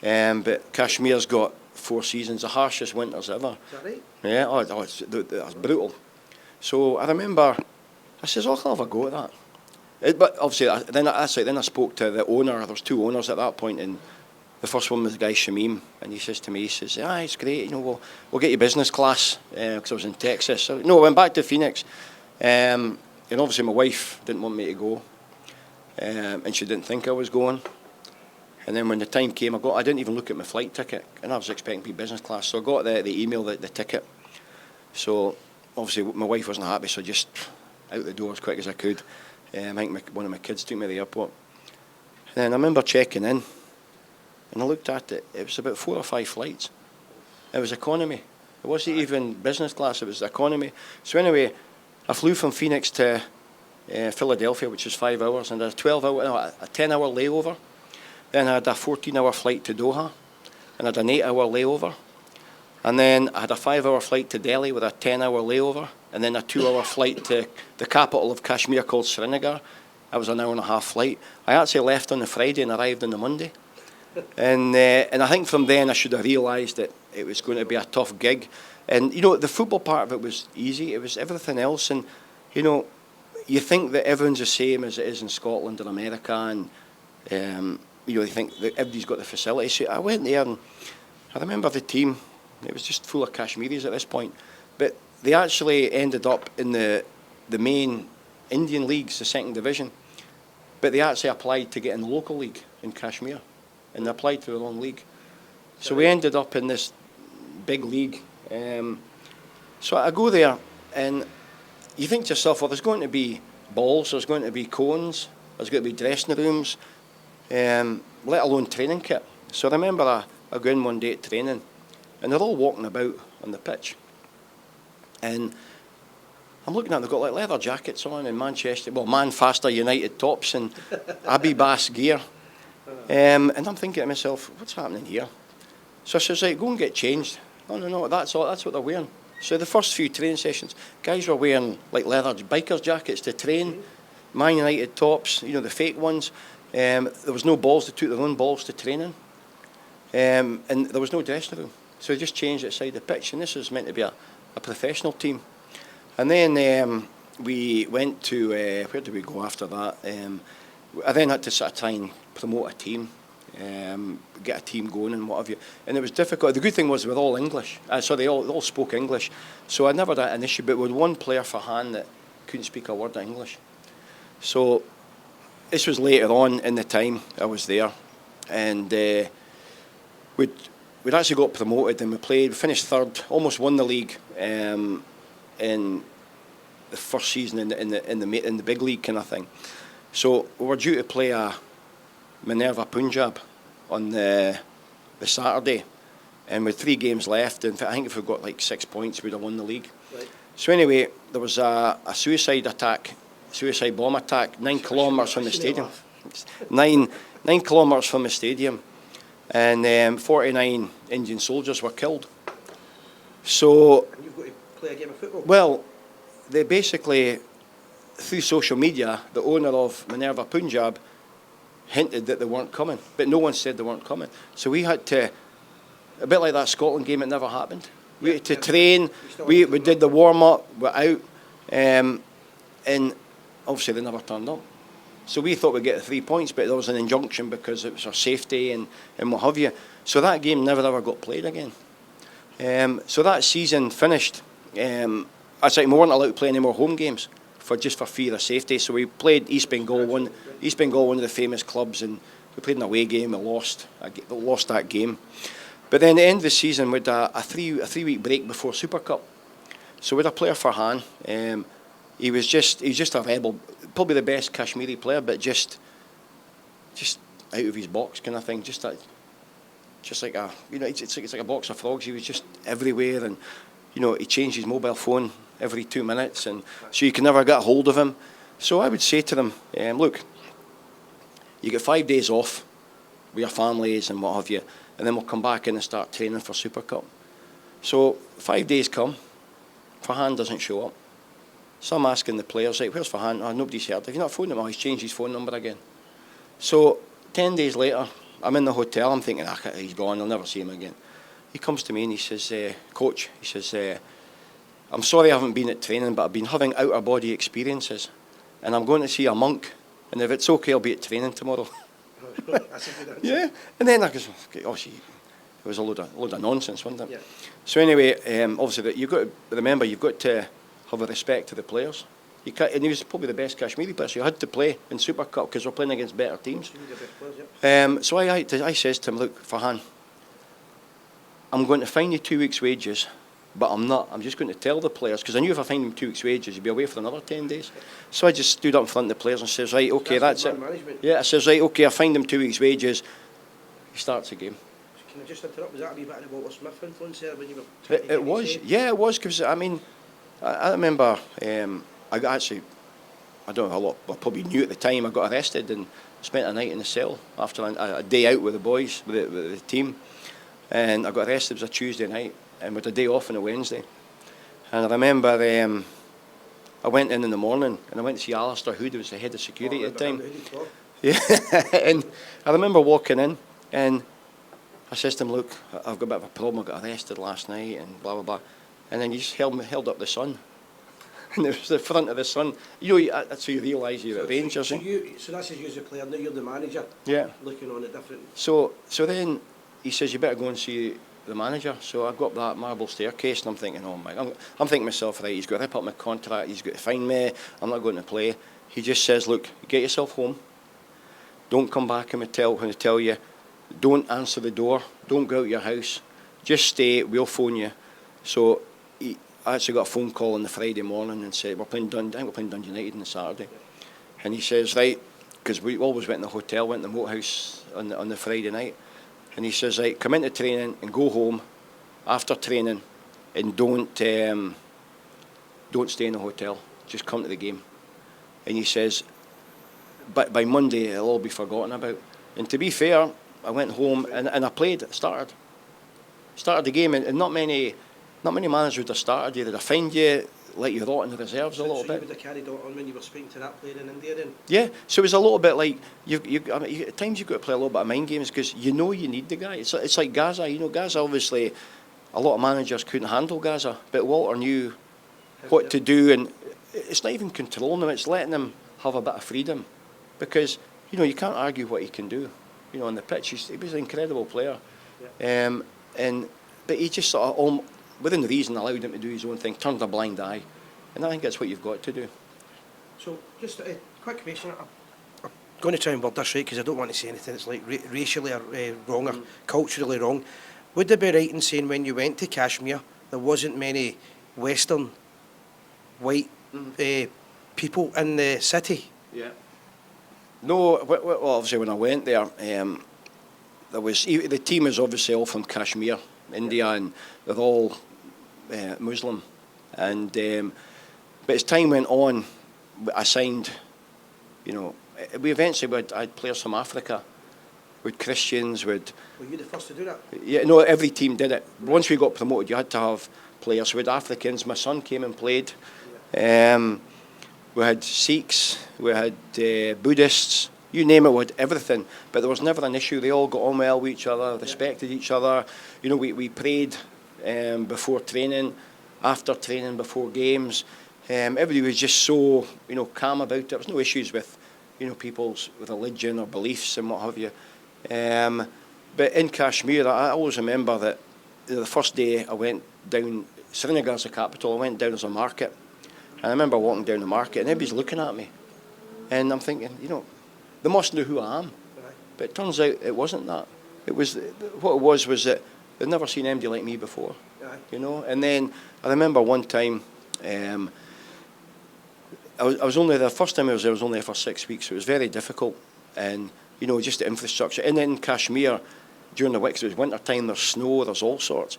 But Kashmir's got 4 seasons, the harshest winters ever. Is that right? Yeah, it's brutal. So I remember, I says, I'll have a go at that. But obviously, then I spoke to the owner. There was 2 owners at that point, and the first one was the guy Shamim, and he says to me, he says, it's great, we'll get you business class, because I was in Texas. So, I went back to Phoenix, and obviously my wife didn't want me to go, and she didn't think I was going. And then when the time came, I didn't even look at my flight ticket, and I was expecting to be business class, so I got the email, the ticket. So obviously my wife wasn't happy, so just out the door as quick as I could. I think one of my kids took me to the airport. And then I remember checking in, and I looked at it. It was about 4 or 5 flights. It was economy. It wasn't even business class. It was economy. So anyway, I flew from Phoenix to Philadelphia, which is 5 hours, and a 10-hour layover. Then I had a 14-hour flight to Doha, and I had an 8-hour layover. And then I had a 5-hour flight to Delhi with a 10-hour layover, and then a 2-hour flight to the capital of Kashmir called Srinagar. That was an hour and a half flight. I actually left on the Friday and arrived on the Monday. And I think from then I should have realised that it was going to be a tough gig. And, you know, the football part of it was easy. It was everything else. And, you know, you think that everyone's the same as it is in Scotland and America. And, you know, you think that everybody's got the facilities. So I went there and I remember the team. It was just full of Kashmiris at this point. But they actually ended up in the main Indian leagues, the second division. But they actually applied to get in the local league in Kashmir. And they applied to their own league. So we ended up in this big league. So I go there and you think to yourself, well, there's going to be balls, there's going to be cones, there's going to be dressing rooms, let alone training kit. So I remember I go in one day at training and they're all walking about on the pitch. And I'm looking at them, they've got like leather jackets on and Manchester, well, Manchester United tops and Abibas gear. And I'm thinking to myself, what's happening here? So I says, right, go and get changed. No, that's what they're wearing. So the first few training sessions, guys were wearing like leather biker's jackets to train, Man United tops, you know, the fake ones. There was no balls, they took their own balls to training. And there was no dressing room. So they just changed it side the pitch, and this was meant to be a professional team. And then we went to, where did we go after that? I then had to sort of try and promote a team, get a team going and what have you. And it was difficult. The good thing was we're all English. So they all spoke English. So I never had an issue, but with one player for hand that couldn't speak a word of English. So this was later on in the time I was there. And we'd actually got promoted and we finished third, almost won the league in the first season in the big league kind of thing. So we were due to play a Minerva Punjab on the Saturday, and with 3 games left, and I think if we got like 6 points, we'd have won the league. Right. So anyway, there was a suicide bomb attack, 9 kilometres from the stadium. 9 kilometres from the stadium, and 49 Indian soldiers were killed. So. And you've got to play a game of football? Well, they basically, through social media, the owner of Minerva Punjab hinted that they weren't coming, but no one said they weren't coming. So we had to, a bit like that Scotland game, it never happened. We had to train, we did the warm-up, we're out, and obviously they never turned up. So we thought we'd get the 3 points, but there was an injunction because it was our safety and what have you. So that game never ever got played again. So that season finished. It's like we weren't allowed to play any more home games for fear of safety. So we played East Bengal, one of the famous clubs, and we played an away game. We lost that game. But then at the end of the season, we had a 3-week break before Super Cup. So we had a player for Han. He was just a rebel, probably the best Kashmiri player, but just out of his box kind of thing. Just like a, you know, it's like a box of frogs. He was just everywhere, and you know, he changed his mobile phone every 2 minutes, and so you can never get a hold of him. So I would say to them, look, you get 5 days off with your families and what have you, and then we'll come back in and start training for Super Cup. So 5 days come, Farhan doesn't show up. So I'm asking the players, like, where's Farhan? Oh, nobody's heard. Have you not phoned him? Oh, he's changed his phone number again. So 10 days later, I'm in the hotel, I'm thinking, he's gone, I'll never see him again. He comes to me and he says, Coach, he says, I'm sorry I haven't been at training, but I've been having outer body experiences, and I'm going to see a monk, and if it's okay, I'll be at training tomorrow. Yeah, and then I goes, oh, it was a load of nonsense, wasn't it? Yeah. So anyway, obviously, you've got to remember, you've got to have a respect to the players. And he was probably the best Kashmiri player, so you had to play in Super Cup because we're playing against better teams. So I says to him, look, Farhan, I'm going to fine you 2 weeks' wages, but I'm just going to tell the players, because I knew if I fined him 2 weeks' wages, he'd be away for another 10 days. So I just stood up in front of the players and says, right, okay, that's it. Management. Yeah, I says, right, okay, I fined him 2 weeks' wages. He starts the game. Can I just interrupt? Was that a wee bit of Walter Smith influence there when you were? It was, yeah, it was, because I mean, I remember, I don't know how long, I probably knew at the time, I got arrested and spent a night in the cell after a day out with the boys, with the team. And I got arrested, it was a Tuesday night, and with a day off on a Wednesday. And I remember I went in the morning and I went to see Alistair Hood, who was the head of security at the time. Oh. Yeah, and I remember walking in and I says to him, look, I've got a bit of a problem. I got arrested last night and blah, blah, blah. And then he just held up the Sun. And it was the front of the Sun. You know, that's how you realise you're at Rangers. So that's as you as a player, now you're the manager. Yeah. Looking on it different. So then he says, you better go and see the manager. So I go up that marble staircase and I'm thinking, oh my, I'm thinking to myself, right, he's got to rip up my contract, he's got to fine me, I'm not going to play. He just says, look, get yourself home. Don't come back and when I tell you, don't answer the door, don't go out of your house, just stay, we'll phone you. So I actually got a phone call on the Friday morning and said, I think we're playing Dundee United on the Saturday. And he says, right, because we always went in the hotel, went in the moathouse on the Friday night. And he says, right, come into training and go home after training and don't stay in the hotel, just come to the game. And he says, but by Monday it'll all be forgotten about. And to be fair, I went home and I played, started the game, and not many managers would have started you. They'd have fined you, let you rot in the reserves a little bit. You would have carried on when you were speaking to that player in India then? Yeah, so it was a little bit like, I mean, at times you've got to play a little bit of mind games because you know you need the guy. It's like Gaza, you know, Gaza obviously, a lot of managers couldn't handle Gaza, but Walter knew what to do, and it's not even controlling him, it's letting him have a bit of freedom because, you know, you can't argue what he can do. You know, on the pitch, he was an incredible player. Yeah. But he just sort of, within reason, allowed him to do his own thing, turned a blind eye. And I think that's what you've got to do. So, just a quick question. I'm going to try and word this right because I don't want to say anything that's like racially wrong or culturally wrong. Would it be right in saying when you went to Kashmir, there wasn't many Western white people in the city? Yeah. No, well, obviously when I went there, there was the team is obviously all from Kashmir, India, and they're all Muslim. And but as time went on, I signed. You know, we eventually I had players from Africa, with Christians, with. Were you the first to do that? Yeah, no, every team did it. Once we got promoted, you had to have players. We had Africans. My son came and played. We had Sikhs, we had Buddhists, you name it, we had everything. But there was never an issue. They all got on well with each other, respected each other. You know, we prayed before training, after training, before games. Everybody was just so, you know, calm about it. There was no issues with, you know, people's religion or beliefs and what have you. But in Kashmir, I always remember that the first day I went down, Srinagar's the capital, I went down as a market. And I remember walking down the market and everybody's looking at me. And I'm thinking, you know, they must know who I am. But it turns out it wasn't that. It was, what it was that they'd never seen anybody like me before. You know, and then I remember one time, I was only there, first time I was only there for 6 weeks. So it was very difficult. And, you know, just the infrastructure. And in Kashmir, during the weeks, it was winter time, there's snow, there's all sorts.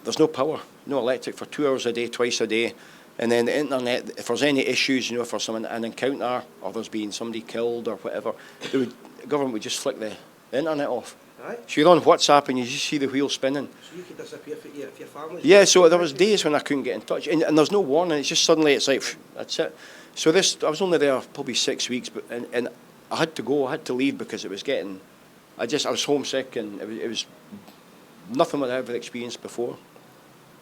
There's no power, no electric for 2 hours a day, twice a day. And then the internet, if there's any issues, you know, if there's an encounter or there's been somebody killed or whatever, the government would just flick the internet off. Right. So you're on WhatsApp and you just see the wheel spinning. So you could disappear for your family? Yeah, so there was days when I couldn't get in touch. And there's no warning, it's just suddenly, it's like, that's it. So I was only there probably 6 weeks, and I had to go, I had to leave because it was getting, I was homesick and it was nothing what I'd ever experienced before.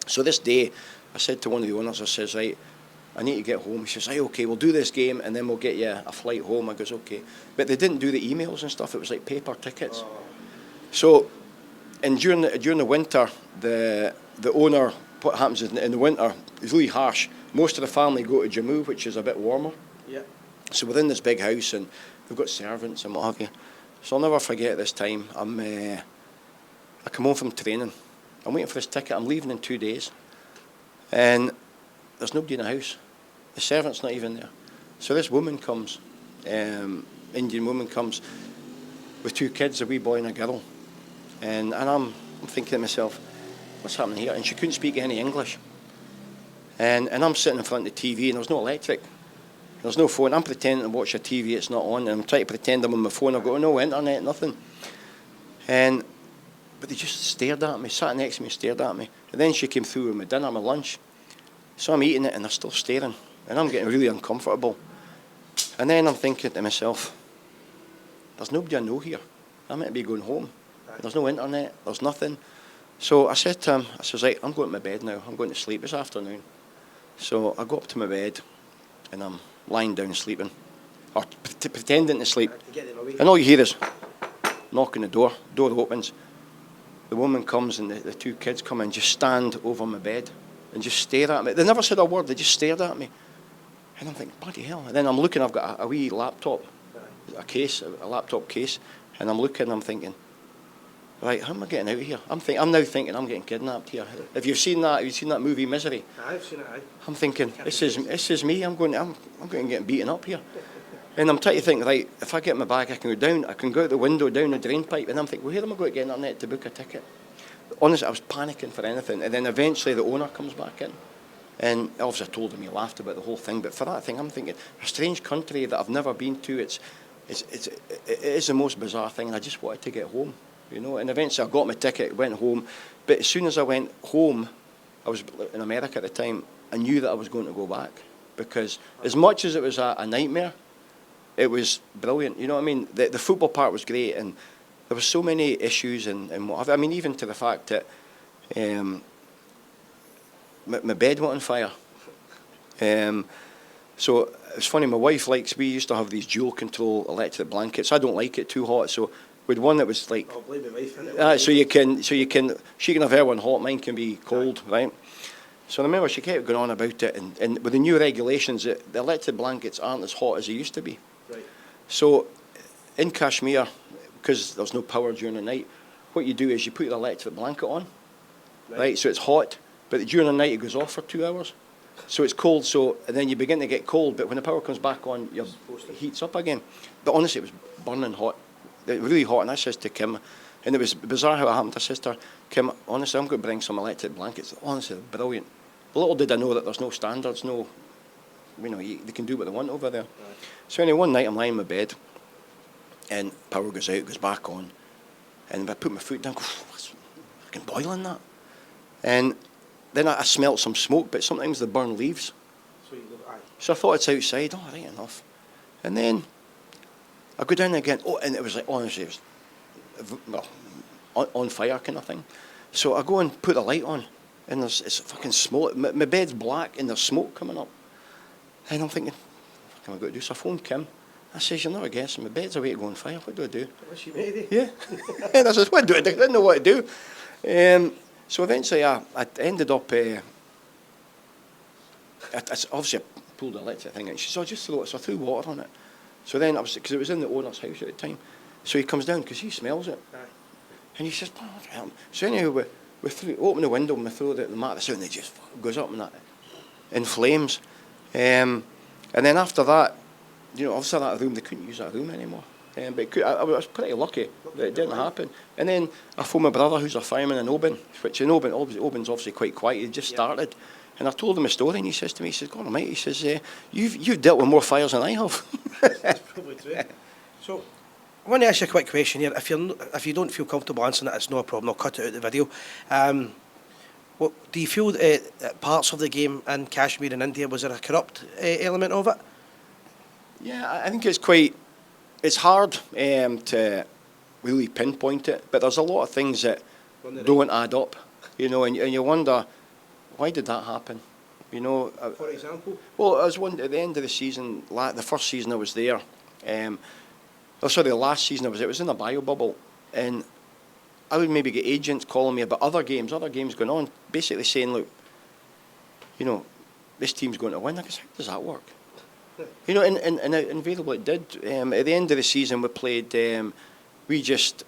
So this day, I said to one of the owners, I says, right, I need to get home. He says, right, okay, we'll do this game and then we'll get you a flight home. I goes, okay. But they didn't do the emails and stuff. It was like paper tickets. Oh. So, and during the winter, the owner, what happens is in the winter, it's really harsh. Most of the family go to Jammu, which is a bit warmer. Yeah. So we're in this big house and we've got servants and what have you. So I'll never forget this time. I come home from training. I'm waiting for this ticket. I'm leaving in 2 days. And there's nobody in the house. The servant's not even there. So this woman comes, Indian woman comes with 2 kids, a wee boy and a girl. And I'm thinking to myself, what's happening here? And she couldn't speak any English. And I'm sitting in front of the TV and there's no electric. There's no phone. I'm pretending to watch a TV, it's not on. And I'm trying to pretend I'm on my phone. I've got no internet, nothing. But they just stared at me, sat next to me, stared at me. And then she came through with my dinner, my lunch. So I'm eating it and they're still staring, and I'm getting really uncomfortable. And then I'm thinking to myself, there's nobody I know here. I might be going home. There's no internet, there's nothing. So I said to him, I says, right, I'm going to my bed now. I'm going to sleep this afternoon. So I go up to my bed and I'm lying down sleeping, or pretending to sleep. And all you hear is knocking the door. Door opens. The woman comes and the two kids come and just stand over my bed and just stare at me. They never said a word, they just stared at me. And I'm thinking, bloody hell. And then I'm looking, I've got a wee laptop, a case, a laptop case, and I'm looking and I'm thinking, right, how am I getting out of here? I'm now thinking I'm getting kidnapped here. Have you seen that movie Misery? I've seen it. I'm thinking, this is me. I'm going to get beaten up here. And I'm trying to think, right, if I get my bag, I can go down. I can go out the window, down the drain pipe. And I'm thinking, well, where am I going to get internet to book a ticket? Honestly, I was panicking for anything. And then eventually the owner comes back in. And obviously I told him, he laughed about the whole thing. But for that thing, I'm thinking, a strange country that I've never been to. It is the most bizarre thing. And I just wanted to get home. You know, and eventually I got my ticket, went home. But as soon as I went home, I was in America at the time, I knew that I was going to go back. Because as much as it was a nightmare, it was brilliant. You know what I mean? The football part was great, and there were so many issues and what have you. I mean, even to the fact that my bed went on fire. So it was funny, my wife we used to have these dual control electric blankets. I don't like it too hot, so with one that was like, I'll blame my wife, innit? she can have her one hot, mine can be cold, right? So I remember she kept going on about it, and with the new regulations, the electric blankets aren't as hot as they used to be. Right. So in Kashmir, because there's no power during the night, what you do is you put the electric blanket on, right? So it's hot, but during the night it goes off for 2 hours. So it's cold, and then you begin to get cold, but when the power comes back on, it heats up again. But honestly, it was burning hot. Really hot, and I says to Kim, and it was bizarre how it happened. I says to her, Kim, honestly, I'm going to bring some electric blankets. Honestly, they're brilliant. Little did I know that there's no standards, they can do what they want over there. Right. So anyway, one night I'm lying in my bed, and power goes out, goes back on, and I put my foot down, it's fucking boiling that. And then I smelt some smoke, but sometimes they burn leaves. So I thought it's outside. Oh, right enough. And then I go down again. Oh, and it was like, honestly, it was on fire kind of thing. So I go and put the light on, and it's fucking smoke. My bed's black, and there's smoke coming up. And I'm thinking, what am I going to do? So I phoned Kim. I says, you're not guessing. My bed's away to go on fire. What do I do? What's she made? Yeah. And I says, what do I do? I didn't know what to do. So eventually I ended up, obviously I pulled the electric thing out. She said, just throw it. So I threw water on it. So then, because it was in the owner's house at the time, so he comes down because he smells it. Aye. And he says, oh, help. So anyway, we open the window and we throw the mattress out, and it just goes up in flames. And then after that, obviously that room, they couldn't use that room anymore. But I was pretty lucky that it didn't happen. And then I phoned my brother, who's a fireman in Oban, which in Oban's obviously quite quiet. He just started. And I told him a story, and he says to me, God almighty, he says, you've dealt with more fires than I have. That's probably true. So, I want to ask you a quick question here. If you don't feel comfortable answering it, it's no problem. I'll cut it out of the video. Do you feel that parts of the game in Kashmir and India, was there a corrupt element of it? Yeah, I think it's hard to really pinpoint it, but there's a lot of things that don't add up, and you wonder, why did that happen? For example? Well, at the end of the season, the first season I was there, the last season it was in a bio bubble, and I would maybe get agents calling me about other games going on, basically saying, look, this team's going to win. I guess, how does that work? And invariably it did. At the end of the season, we played, we just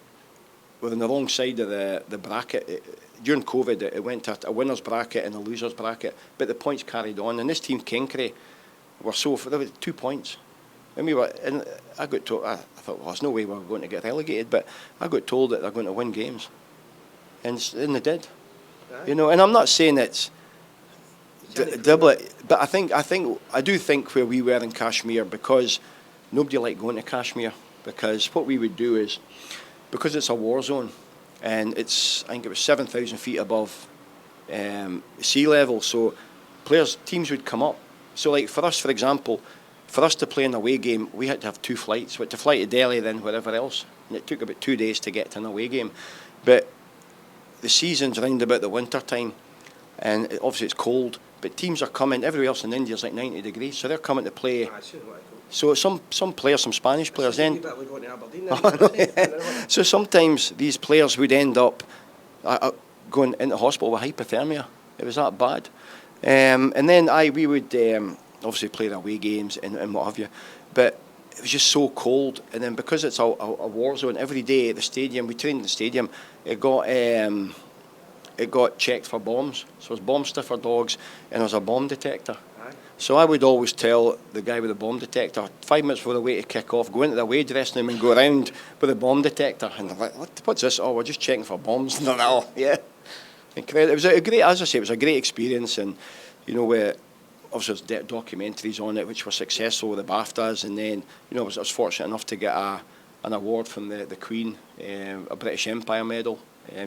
were on the wrong side of the bracket. During COVID, it went to a winner's bracket and a loser's bracket, but the points carried on. And this team, Kinkray, there were 2 points. And I got told, I thought, well, there's no way we're going to get relegated, but I got told that they're going to win games. And they did. Right. And I'm not saying it's double, but I do think where we were in Kashmir, because nobody liked going to Kashmir, because what we would do is, because it's a war zone, and I think it was 7,000 feet above sea level, so teams would come up. So like for us, for example, for us to play an away game, we had to have 2 flights. We had to fly to Delhi, then wherever else. And it took about 2 days to get to an away game. But the season's round about the winter time, and obviously it's cold, but teams are coming. Everywhere else in India is like 90 degrees, so they're coming to play. So some players, some Spanish players then. So sometimes these players would end up going into hospital with hypothermia. It was that bad. And then we would obviously play the away games and what have you, but it was just so cold. And then because it's a war zone, every day at the stadium, we trained in the stadium, it got checked for bombs. So there's bomb sniffer dogs and there's a bomb detector. So I would always tell the guy with the bomb detector, 5 minutes before the way to kick off, go into the away dressing room and go around with the bomb detector. And they're like, what's this? Oh, we're just checking for bombs. And they're like, oh, yeah. Incredible. It was a great, as I say, it was a great experience. And, you know, obviously there's documentaries on it which were successful with the BAFTAs. And then, you know, I was fortunate enough to get an award from the Queen, a British Empire medal,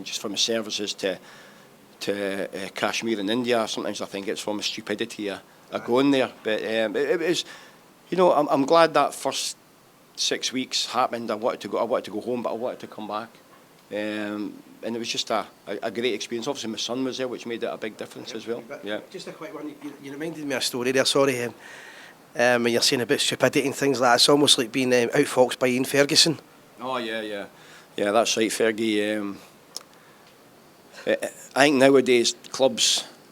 just for my services to Kashmir in India. Sometimes I think it's from the stupidity of going there, but it was, you know, I'm glad that first 6 weeks happened. I wanted to go home, but I wanted to come back, and it was just a great experience. Obviously, my son was there, which made it a big difference as well. Yeah. Just a quick one. You reminded me of a story there. Sorry, when you're saying about stupidity and things like that. It's almost like being outfoxed by Ian Ferguson. Oh yeah. That's right, Fergie. I think nowadays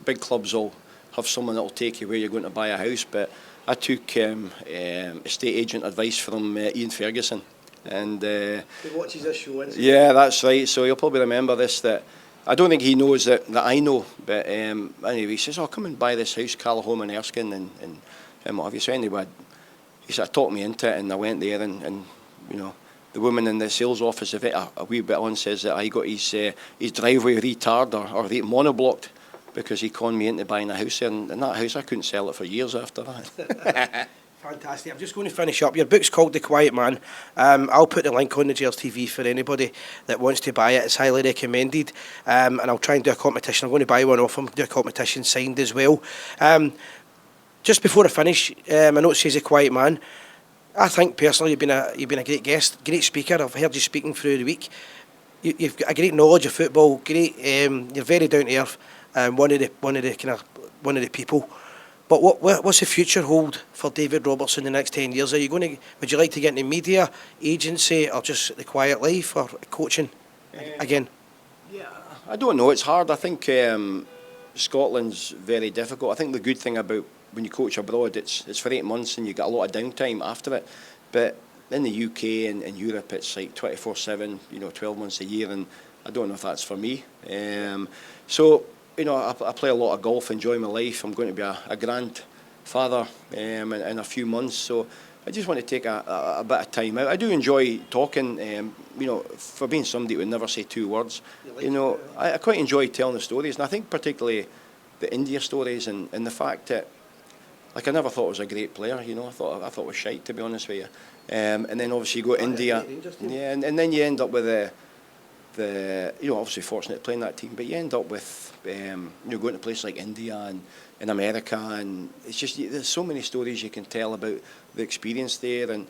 big clubs will have someone that will take you where you're going to buy a house, but I took estate agent advice from Ian Ferguson, and he watches this show. Yeah, that's right. So he'll probably remember this. That I don't think he knows that I know, but anyway, he says, "Oh, come and buy this house, Callahome and Erskine, and what have you." So anyway, he sort of talked me into it, and I went there, and you know, the woman in the sales office of it a wee bit on says that I got his driveway retarded or monoblocked, because he conned me into buying a house there, and that house I couldn't sell it for years after that. Fantastic. I'm just going to finish up. Your book's called The Quiet Man. I'll put the link on the Gers TV for anybody that wants to buy it. It's highly recommended, and I'll try and do a competition. I'm going to buy one off him, do a competition signed as well. Just before I finish, I know it says The Quiet Man. I think personally you've been a great guest, great speaker. I've heard you speaking through the week. You've got a great knowledge of football. Great, you're very down to earth. One of the people. But what's the future hold for David Robertson in the next 10 years? Would you like to get into media, agency, or just the quiet life, or coaching again? Yeah, I don't know. It's hard. I think Scotland's very difficult. I think the good thing about when you coach abroad, it's for 8 months and you get a lot of downtime after it. But in the UK and Europe, it's like 24/7, 12 months a year, and I don't know if that's for me. So, I play a lot of golf, enjoy my life. I'm going to be a grandfather in a few months, so I just want to take a bit of time out. I do enjoy talking, for being somebody who would never say 2 words. I quite enjoy telling the stories, and I think particularly the India stories and the fact that, like, I never thought I was a great player. I thought I was shite, to be honest with you. And then obviously you go to India, and then you end up with obviously fortunate playing that team, but you end up with going to places like India and in America, and it's just there's so many stories you can tell about the experience there, and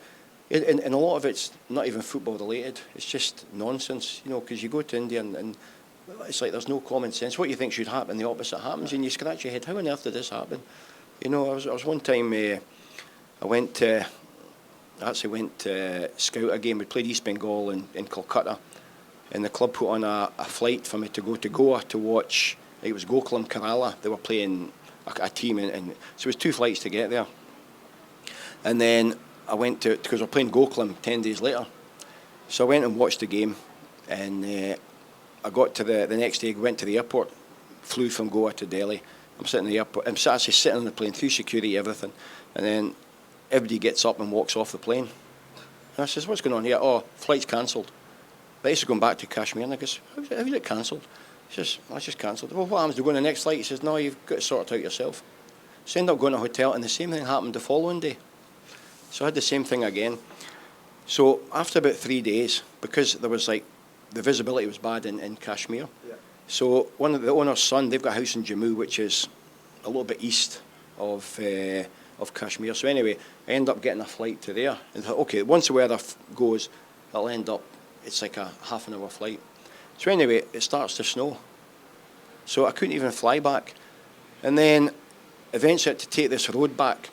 a lot of it's not even football related. It's just nonsense, because you go to India and it's like there's no common sense. What you think should happen, the opposite happens, and you scratch your head. How on earth did this happen? I was one time I went to scout a game. We played East Bengal in Kolkata, and the club put on a flight for me to go to Goa to watch. It was Gokulam Kerala. They were playing a team, and so it was 2 flights to get there. And then I went because we're playing Gokulam 10 days later. So I went and watched the game, and I got to the next day. Went to the airport, flew from Goa to Delhi. I'm sitting in the airport. I'm actually sitting on the plane through security, everything, and then everybody gets up and walks off the plane. And I says, "What's going on here?" "Oh, flight's cancelled." But I used to go back to Kashmir, and I goes, "How is it cancelled?" He says, "Well, it's just cancelled." "Well, what happens to go on the next flight?" He says, "No, you've got to sort it out yourself." So I ended up going to a hotel, and the same thing happened the following day. So I had the same thing again. So after about 3 days, because there was the visibility was bad in Kashmir. Yeah. So one of the owner's son, they've got a house in Jammu, which is a little bit east of Kashmir. So anyway, I end up getting a flight to there. And thought, okay, once the weather goes, I'll end up, it's like a half-an-hour flight. So anyway, it starts to snow. So I couldn't even fly back. And then eventually I had to take this road back.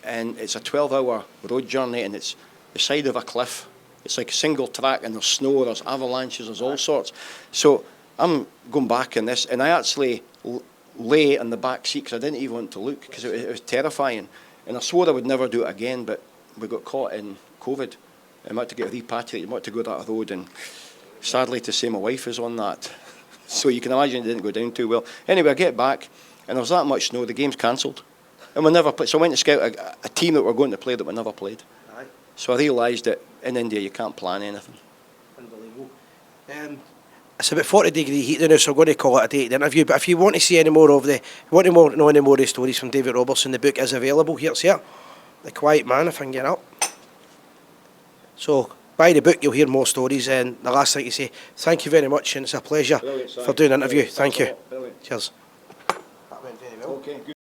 And it's a 12-hour road journey, and it's the side of a cliff. It's like a single track, and there's snow, there's avalanches, there's all sorts. So I'm going back in this, and I actually lay in the back seat because I didn't even want to look because it was terrifying. And I swore I would never do it again, but we got caught in COVID. I had to get repatriated, I had to go that road, and sadly to say my wife is on that. So you can imagine it didn't go down too well. Anyway, I get back, and there was that much snow, the game's cancelled. And we never played. So I went to scout a team that were going to play that we never played. Aye. So I realised that in India you can't plan anything. Unbelievable. It's about 40-degree heat now, so I'm going to call it a day to the interview. But if you want to see any more of the, want to know any more of the stories from David Robertson, the book is available. Here's here, The Quiet Man, if I can get up. So buy the book, you'll hear more stories. And the last thing to say, thank you very much, and it's a pleasure for doing an interview. Thank you. Brilliant. Cheers. That went very well. Okay, good.